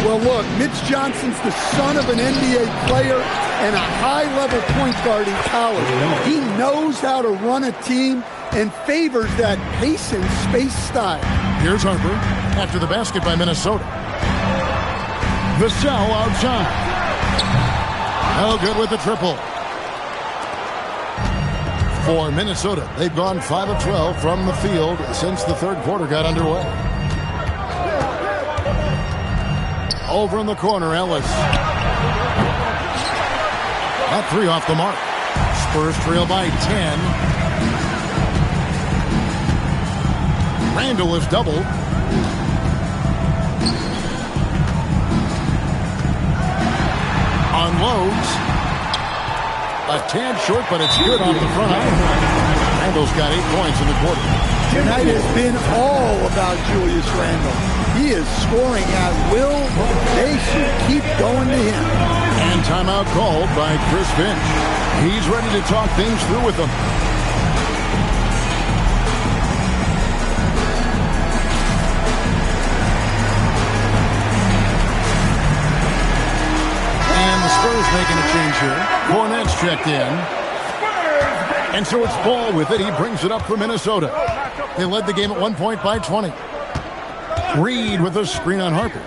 N: Well, look, Mitch Johnson's the son of an NBA player and a high-level point guard in college. He knows how to run a team and favors that pace and space style.
L: Here's Harper after the basket by Minnesota. Vassell outside. No good with the triple. For Minnesota, they've gone 5 of 12 from the field since the third quarter got underway. Over in the corner, Ellis. That 3 off the mark. Spurs trail by 10. Randall is doubled. Unloads. A tad short, but it's good off the front iron. Randall's got 8 points in the quarter.
N: Tonight has been all about Julius Randall. He is scoring at will. They should keep going to him.
L: And timeout called by Chris Finch. He's ready to talk things through with them. Spurs making a change here. Cornette's checked in. And so it's Ball with it. He brings it up for Minnesota. They led the game at 1 point by 20. Reed with a screen on Harper.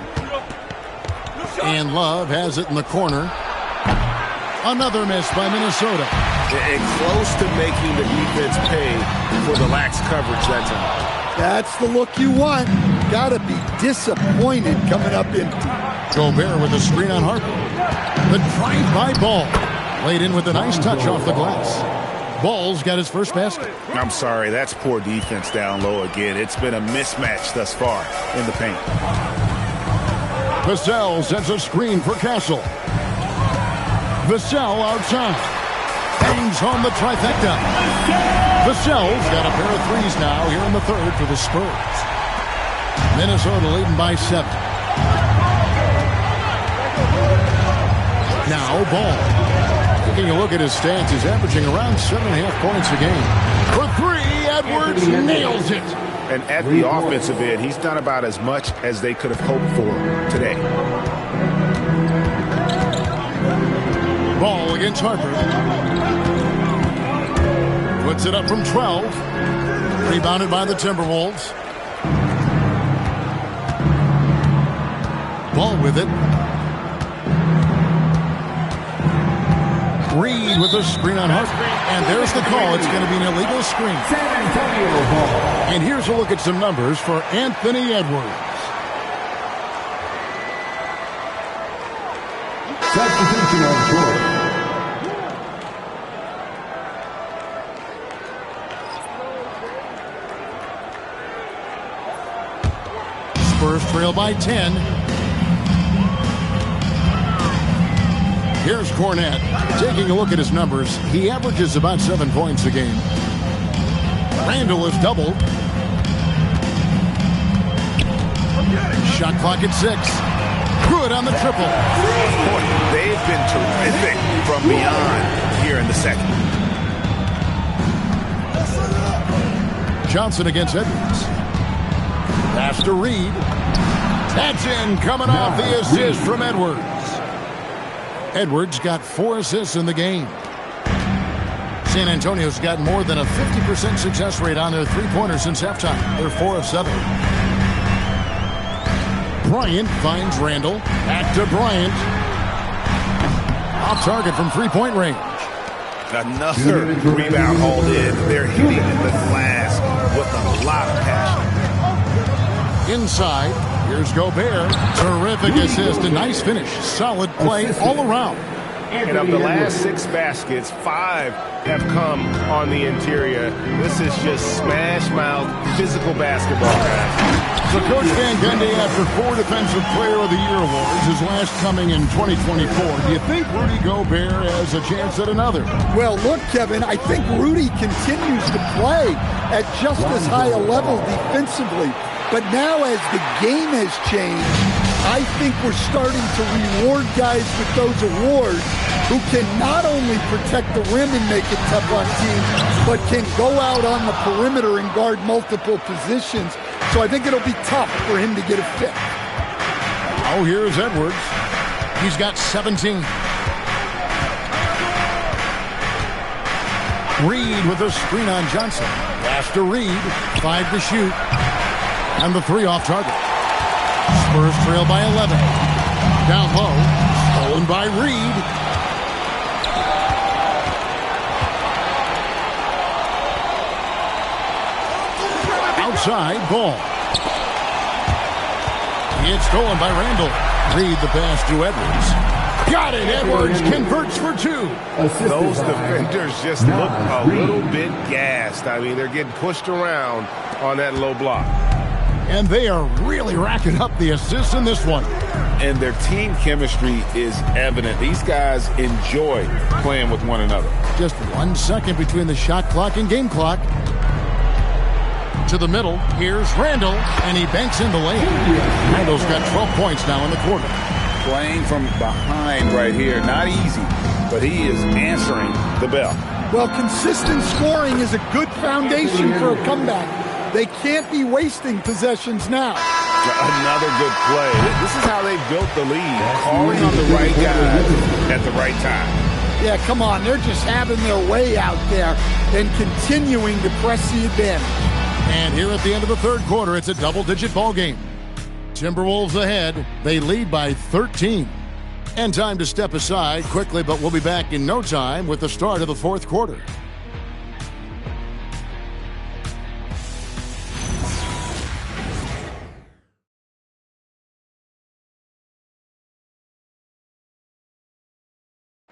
L: And Love has it in the corner. Another miss by Minnesota.
M: And close to making the defense pay for the lax coverage that time.
N: That's the look you want. Gotta be disappointed coming up empty.
L: Gobert with a screen on Harper. The drive by Ball. Laid in with a nice touch off the glass. Ball's got his first basket.
M: I'm sorry, that's poor defense down low again. It's been a mismatch thus far in the paint.
L: Vassell sends a screen for Castle. Vassell outside. Bangs home the trifecta. Vassell's got a pair of threes now here in the third for the Spurs. Minnesota leading by 7. Now Ball. Taking a look at his stats, he's averaging around 7.5 points a game. For 3, Edwards nails it.
M: And at the offensive end, he's done about as much as they could have hoped for today.
L: Ball against Harper. Puts it up from 12. Rebounded by the Timberwolves. Ball with it. Reed with a screen on Harper. And there's the call. It's going to be an illegal screen. And here's a look at some numbers for Anthony Edwards.
J: Substitution on court.
L: Spurs trail by 10. Here's Cornette. Taking a look at his numbers, he averages about 7 points a game. Randall is doubled. Shot clock at 6. Good on the triple.
M: Boy, they've been terrific from beyond here in the second.
L: Johnson against Edwards. Pass to Reed. That's in, coming off the assist from Edwards. Edwards got 4 assists in the game. San Antonio's got more than a 50% success rate on their three-pointers since halftime. They're 4 of 7. Bryant finds Randall. Back to Bryant. Off target from three-point range.
M: Another rebound hauled in. They're hitting the glass with a lot of passion.
L: Inside, here's Gobert. Terrific assist, a nice finish. Solid play all around.
M: And of the last 6 baskets, 5 have come on the interior. This is just smash-mouth, physical basketball, guys.
L: So Coach Van Gundy, after 4 Defensive Player of the Year awards, his last coming in 2024, do you think Rudy Gobert has a chance at another?
N: Well, look, Kevin, I think Rudy continues to play at just as high a level defensively. But now as the game has changed, I think we're starting to reward guys with those awards who can not only protect the rim and make it tough on teams, but can go out on the perimeter and guard multiple positions. So I think it'll be tough for him to get a fifth.
L: Oh, here's Edwards. He's got 17. Reed with a screen on Johnson. Pass to Reed. 5 to shoot. And the 3 off target. Spurs trail by 11. Down low. Stolen by Reed. Outside, Ball. It's stolen by Randall. Reed the pass to Edwards. Got it. Edwards converts for 2.
M: Those defenders just look a little bit gassed. I mean, they're getting pushed around on that low block.
L: And they are really racking up the assists in this one.
M: And their team chemistry is evident. These guys enjoy playing with one another.
L: Just 1 second between the shot clock and game clock. To the middle, here's Randall, and he banks in the lane. Randall's got 12 points now in the quarter.
M: Playing from behind right here, not easy, but he is answering the bell.
N: Well, consistent scoring is a good foundation for a comeback. They can't be wasting possessions now.
M: Another good play. This is how they built the lead, calling on the right guys at the right time.
N: Yeah, come on. They're just having their way out there and continuing to press the advantage.
L: And here at the end of the third quarter, it's a double-digit ball game. Timberwolves ahead. They lead by 13. And time to step aside quickly, but we'll be back in no time with the start of the fourth quarter.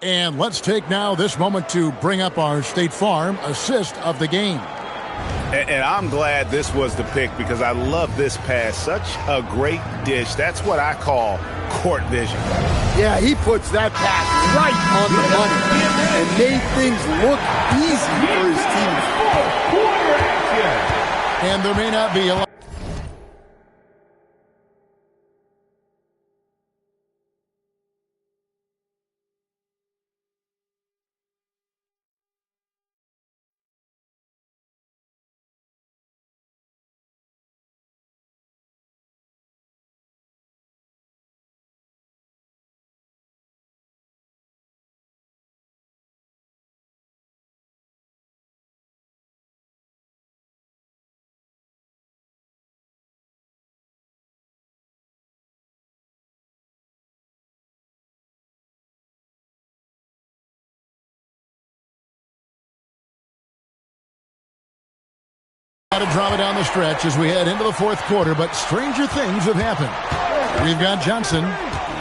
L: And let's take now this moment to bring up our State Farm assist of the game.
M: And I'm glad this was the pick because I love this pass. Such a great dish. That's what I call court vision.
N: Yeah, he puts that pass right on the money and made things look easy for his team.
L: And there may not be a lot. To drama down the stretch as we head into the fourth quarter, but stranger things have happened. We've got Johnson.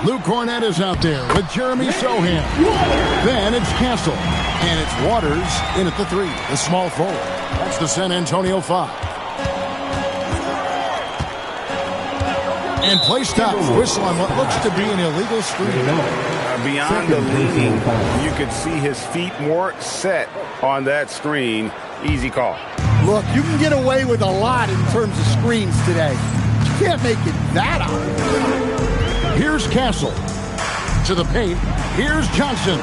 L: Luke Cornett is out there with Jeremy Sohan. Then it's Castle. And it's Waters in at the three, the small forward. That's the San Antonio 5. And play stops. Whistle on what looks to be an illegal screen.
M: Beyond the leaning, you could see his feet more set on that screen. Easy call.
N: Look, you can get away with a lot in terms of screens today. You can't make it that obvious.
L: Here's Castle. To the paint. Here's Johnson.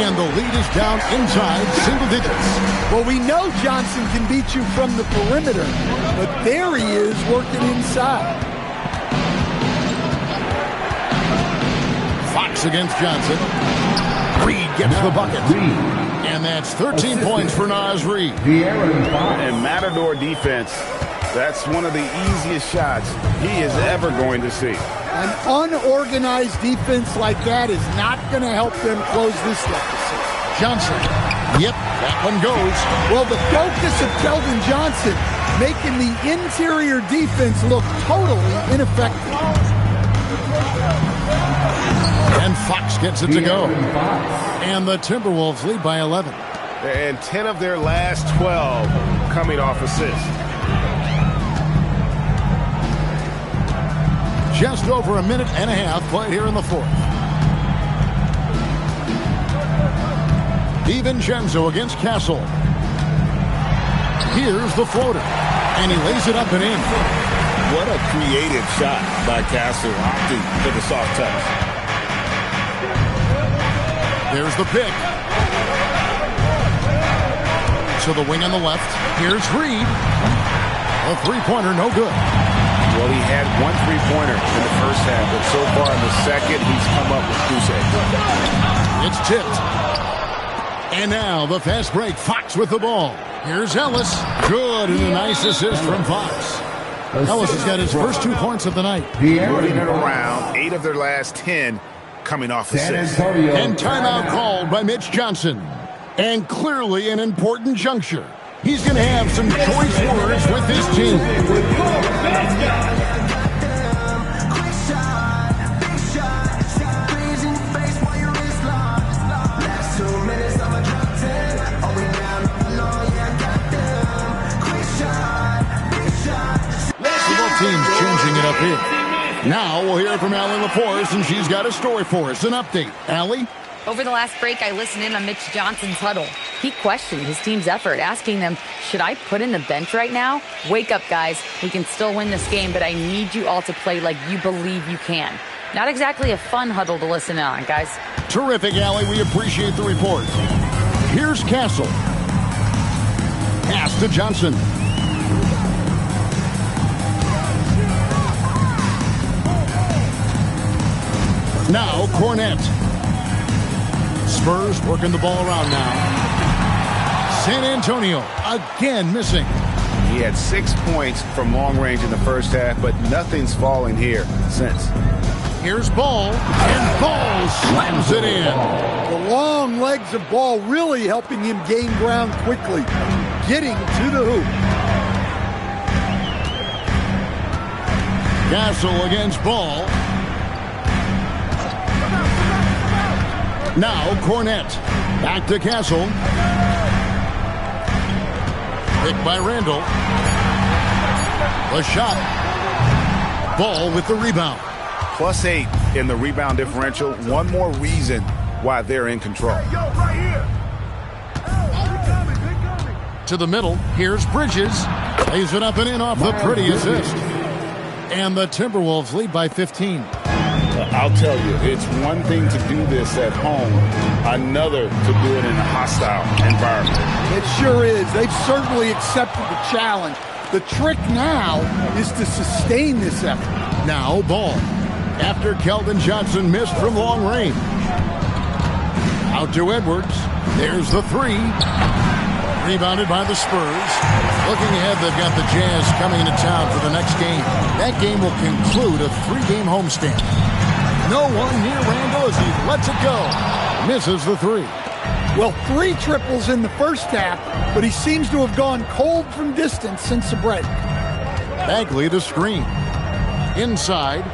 L: And the lead is down inside single digits.
N: Well, we know Johnson can beat you from the perimeter, but there he is working inside.
L: Fox against Johnson. Reed gets the bucket. And that's 13 points for Naz Reid.
M: And Matador defense, that's one of the easiest shots he is ever going to see.
N: An unorganized defense like that is not going to help them close this deficit.
L: Johnson. Yep, that one goes.
N: Well, the focus of Keldon Johnson making the interior defense look totally ineffective.
L: And Fox gets it to go. And the Timberwolves lead by 11.
M: And 10 of their last 12 coming off assist.
L: Just over a minute and a half played here in the fourth. DiVincenzo against Castle. Here's the floater. And he lays it up and in.
M: What a creative shot by Castle, opting for the soft touch.
L: There's the pick. To the wing on the left. Here's Reed. A three-pointer, no good.
M: Well, he had one three-pointer in the first half, but so far in the second, he's come up with goose eggs.
L: It's tipped. And now the fast break. Fox with the ball. Here's Ellis. Good, and a nice assist from Fox. Ellis has got his first 2 points of the night.
M: Moving it around, 8 of their last 10 coming off assists.
L: And timeout called by Mitch Johnson. And clearly an important juncture. He's going to have some choice words with his team. Both teams changing it up here. Now we'll hear from Allie LaForce, and she's got a story for us. An update. Allie?
D: Over the last break, I listened in on Mitch Johnson's huddle. He questioned his team's effort, asking them, should I put in the bench right now? Wake up, guys. We can still win this game, but I need you all to play like you believe you can. Not exactly a fun huddle to listen in on, guys.
L: Terrific, Allie. We appreciate the report. Here's Castle. Pass to Johnson. Now Cornette. Spurs working the ball around now. San Antonio again missing.
M: He had 6 points from long range in the first half, but nothing's falling here since.
L: Here's Ball, and Ball slams it in.
N: The long legs of Ball really helping him gain ground quickly, getting to the hoop.
L: Castle against Ball. Now Cornette. Back to Castle. Picked by Randall. The shot. Ball with the rebound.
M: +8 in the rebound differential. One more reason why they're in control.
L: To the middle. Here's Bridges. Lays it up and in off the pretty assist. And the Timberwolves lead by 15.
M: I'll tell you, it's one thing to do this at home, another to do it in a hostile environment.
N: It sure is. They've certainly accepted the challenge. The trick now is to sustain this effort.
L: Now Ball. After Keldon Johnson missed from long range. Out to Edwards. There's the three. Rebounded by the Spurs. Looking ahead, they've got the Jazz coming into town for the next game. That game will conclude a 3-game homestand. No one near Randall as he lets it go. Misses the three.
N: Well, 3 triples in the first half, but he seems to have gone cold from distance since the break.
L: Bagley the screen. Inside.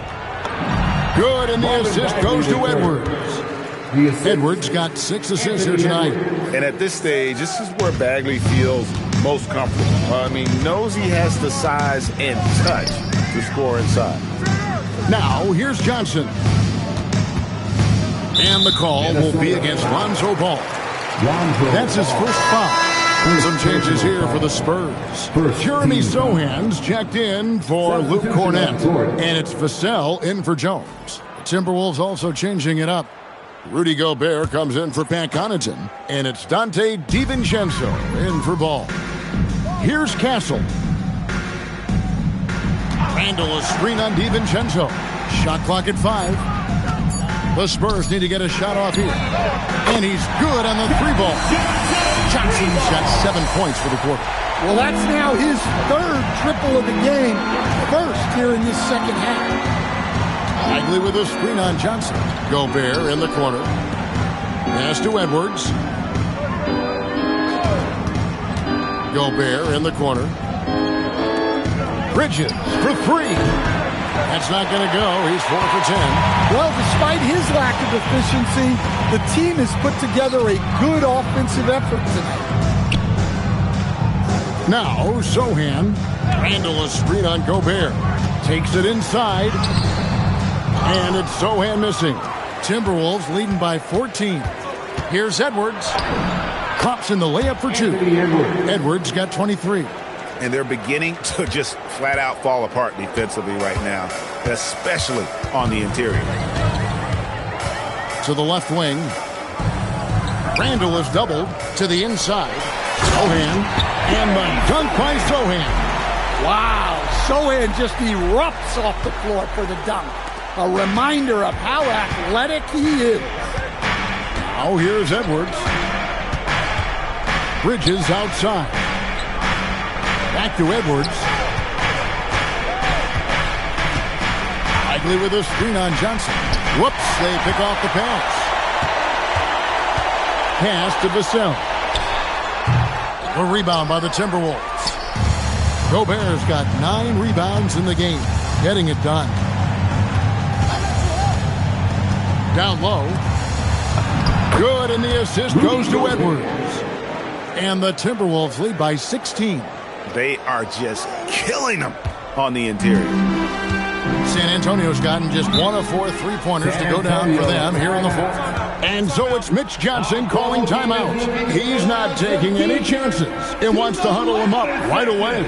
L: Good, and the assist goes to Edwards. Edwards got 6 assists here tonight.
M: And at this stage, this is where Bagley feels most comfortable. I mean, knows he has the size and touch to score inside.
L: Now, here's Johnson. And the call will be against Lonzo Ball. That's his first foul. Some changes here for the Spurs. Jeremy Sohan's checked in for Luke Cornette. And it's Vassell in for Jones. Timberwolves also changing it up. Rudy Gobert comes in for Pat Connaughton. And it's Dante DiVincenzo in for Ball. Here's Castle. Randall a screen on DiVincenzo. Shot clock at 5. The Spurs need to get a shot off here. And he's good on the 3-ball. Johnson's got 7 points for the quarter.
N: Well, that's now his 3rd triple of the game. First here in this second half.
L: Bagley with a screen on Johnson. Gobert in the corner. Pass to Edwards. Gobert in the corner. Bridges for 3. That's not going to go. He's 4 for 10.
N: Well, despite his lack of efficiency, the team has put together a good offensive effort tonight.
L: Now, Sohan. Randall a screen on Gobert. Takes it inside. And it's Sohan missing. Timberwolves leading by 14. Here's Edwards. Drops in the layup for 2. Edwards got 23.
M: And they're beginning to just flat out fall apart defensively right now, especially on the interior.
L: To the left wing. Randall is doubled to the inside. Sohan. And the dunk by Sohan.
N: Wow, Sohan just erupts off the floor for the dunk. A reminder of how athletic he is.
L: Now here's Edwards. Bridges outside. Back to Edwards. Bagley with a screen on Johnson. Whoops, they pick off the pass. Pass to Vassell. A rebound by the Timberwolves. Gobert's got 9 rebounds in the game. Getting it done. Down low. Good, and the assist goes to Edwards. And the Timberwolves lead by 16.
M: They are just killing them on the interior.
L: San Antonio's gotten just 1 of 4 3-pointers to go down for them here in the 4th. And so it's Mitch Johnson calling timeout. He's not taking any chances and wants to huddle them up right away.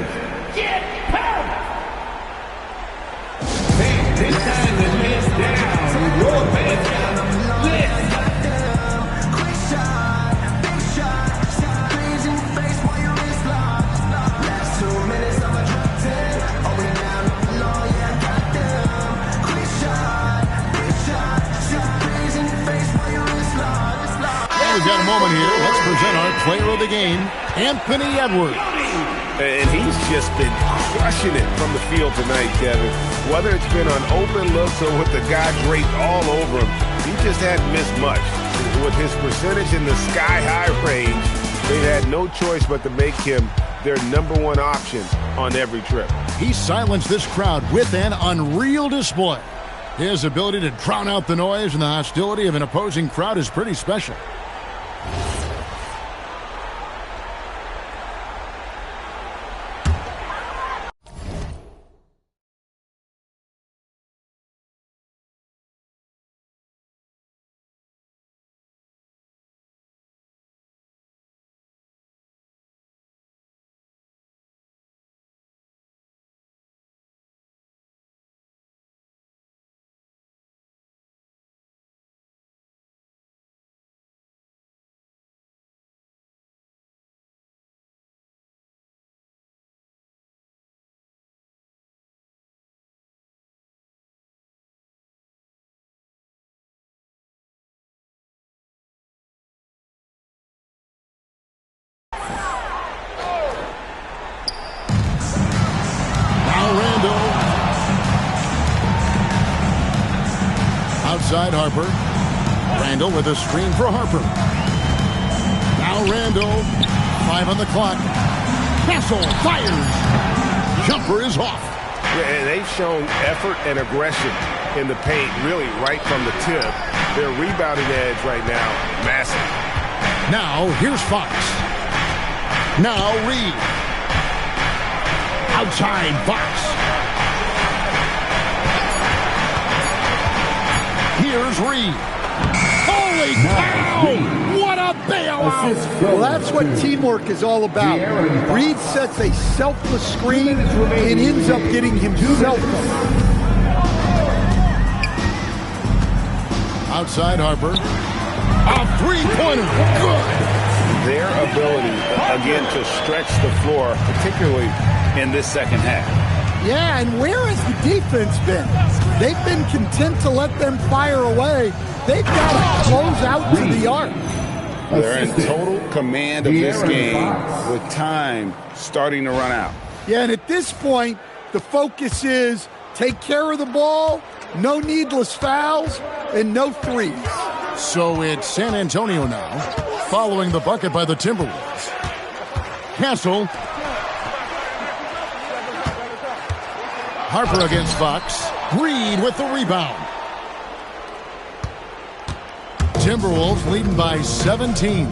L: moment here. Let's present our player of the game, Anthony Edwards.
O: And he's just been crushing it from the field tonight, Kevin. Whether it's been on open looks or with the guy draped all over him, he just hadn't missed much. With his percentage in the sky-high range, they've had no choice but to make him their #1 option on every trip.
L: He silenced this crowd with an unreal display. His ability to drown out the noise and the hostility of an opposing crowd is pretty special. Outside Harper. Randall with a screen for Harper. Now Randall. 5 on the clock. Castle fires. Jumper is off.
O: Yeah, and they've shown effort and aggression in the paint, really right from the tip. Their rebounding edge right now, massive.
L: Now here's Fox. Now Reed. Outside Fox. Here's Reed. Holy cow! What a bailout!
N: Well, that's what teamwork is all about. Reed sets a selfless screen and ends up getting himself.
L: Outside Harper. A three-pointer. Good.
O: Their ability, again, to stretch the floor, particularly in this second half.
N: Yeah, and where has the defense been? They've been content to let them fire away. They've got to close out to the arc.
M: They're in total command of this game with time starting to run out.
N: Yeah, and at this point, the focus is take care of the ball, no needless fouls, and no threes.
L: So it's San Antonio now, following the bucket by the Timberwolves. Castle. Harper against Fox. Reed with the rebound. Timberwolves leading by 17.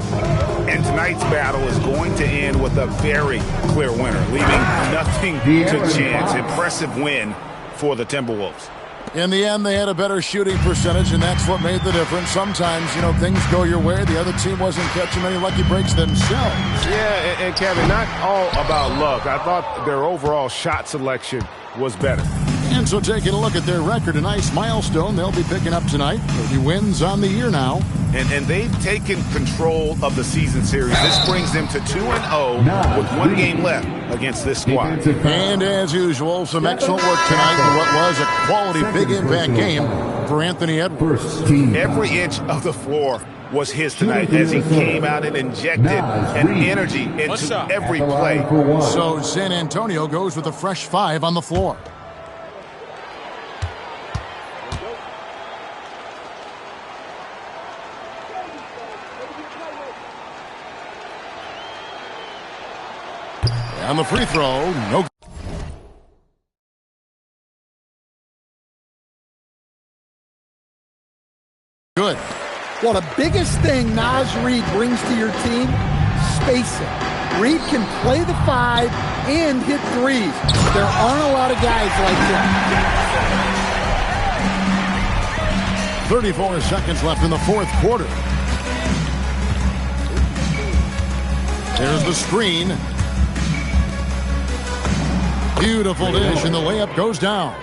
O: And tonight's battle is going to end with a very clear winner, leaving nothing to chance. Impressive win for the Timberwolves.
L: In the end, they had a better shooting percentage, and that's what made the difference. Sometimes, things go your way. The other team wasn't catching many lucky breaks themselves.
O: Yeah, and Kevin, not all about luck. I thought their overall shot selection was better.
L: And so taking a look at their record, a nice milestone they'll be picking up tonight. 30 wins on the year now.
O: And they've taken control of the season series. This brings them to 2-0 with 1 game left against this squad.
L: And as usual, some excellent work tonight in what was a quality big impact game for Anthony Edwards.
O: Every inch of the floor was his tonight as he came out and injected an energy into every play.
L: So San Antonio goes with a fresh 5 on the floor. On the free throw, no. Good.
N: Well, the biggest thing Naz Reid brings to your team, spacing. Reid can play the 5 and hit threes. There aren't a lot of guys like him.
L: 34 seconds left in the fourth quarter. There's the screen. Beautiful dish, and the layup goes down.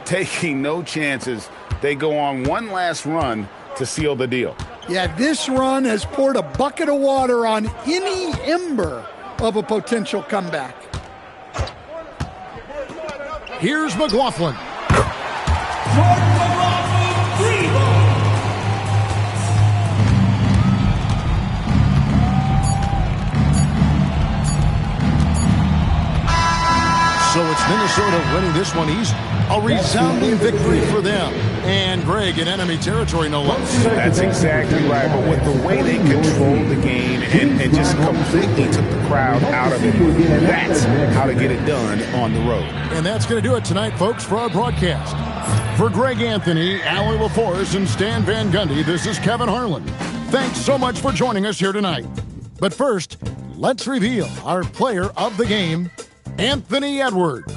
M: Taking no chances. They go on one last run to seal the deal.
N: Yeah, this run has poured a bucket of water on any ember of a potential comeback.
L: Here's McLaughlin. Minnesota winning this one easy. A resounding victory for them. And Greg in enemy territory, no less.
O: That's exactly right. But with the way they controlled the game and just completely took the crowd out of it, that's how to get it done on the road.
L: And that's going to do it tonight, folks, for our broadcast. For Greg Anthony, Allie LaForce, and Stan Van Gundy, this is Kevin Harlan. Thanks so much for joining us here tonight. But first, let's reveal our player of the game, Anthony Edwards.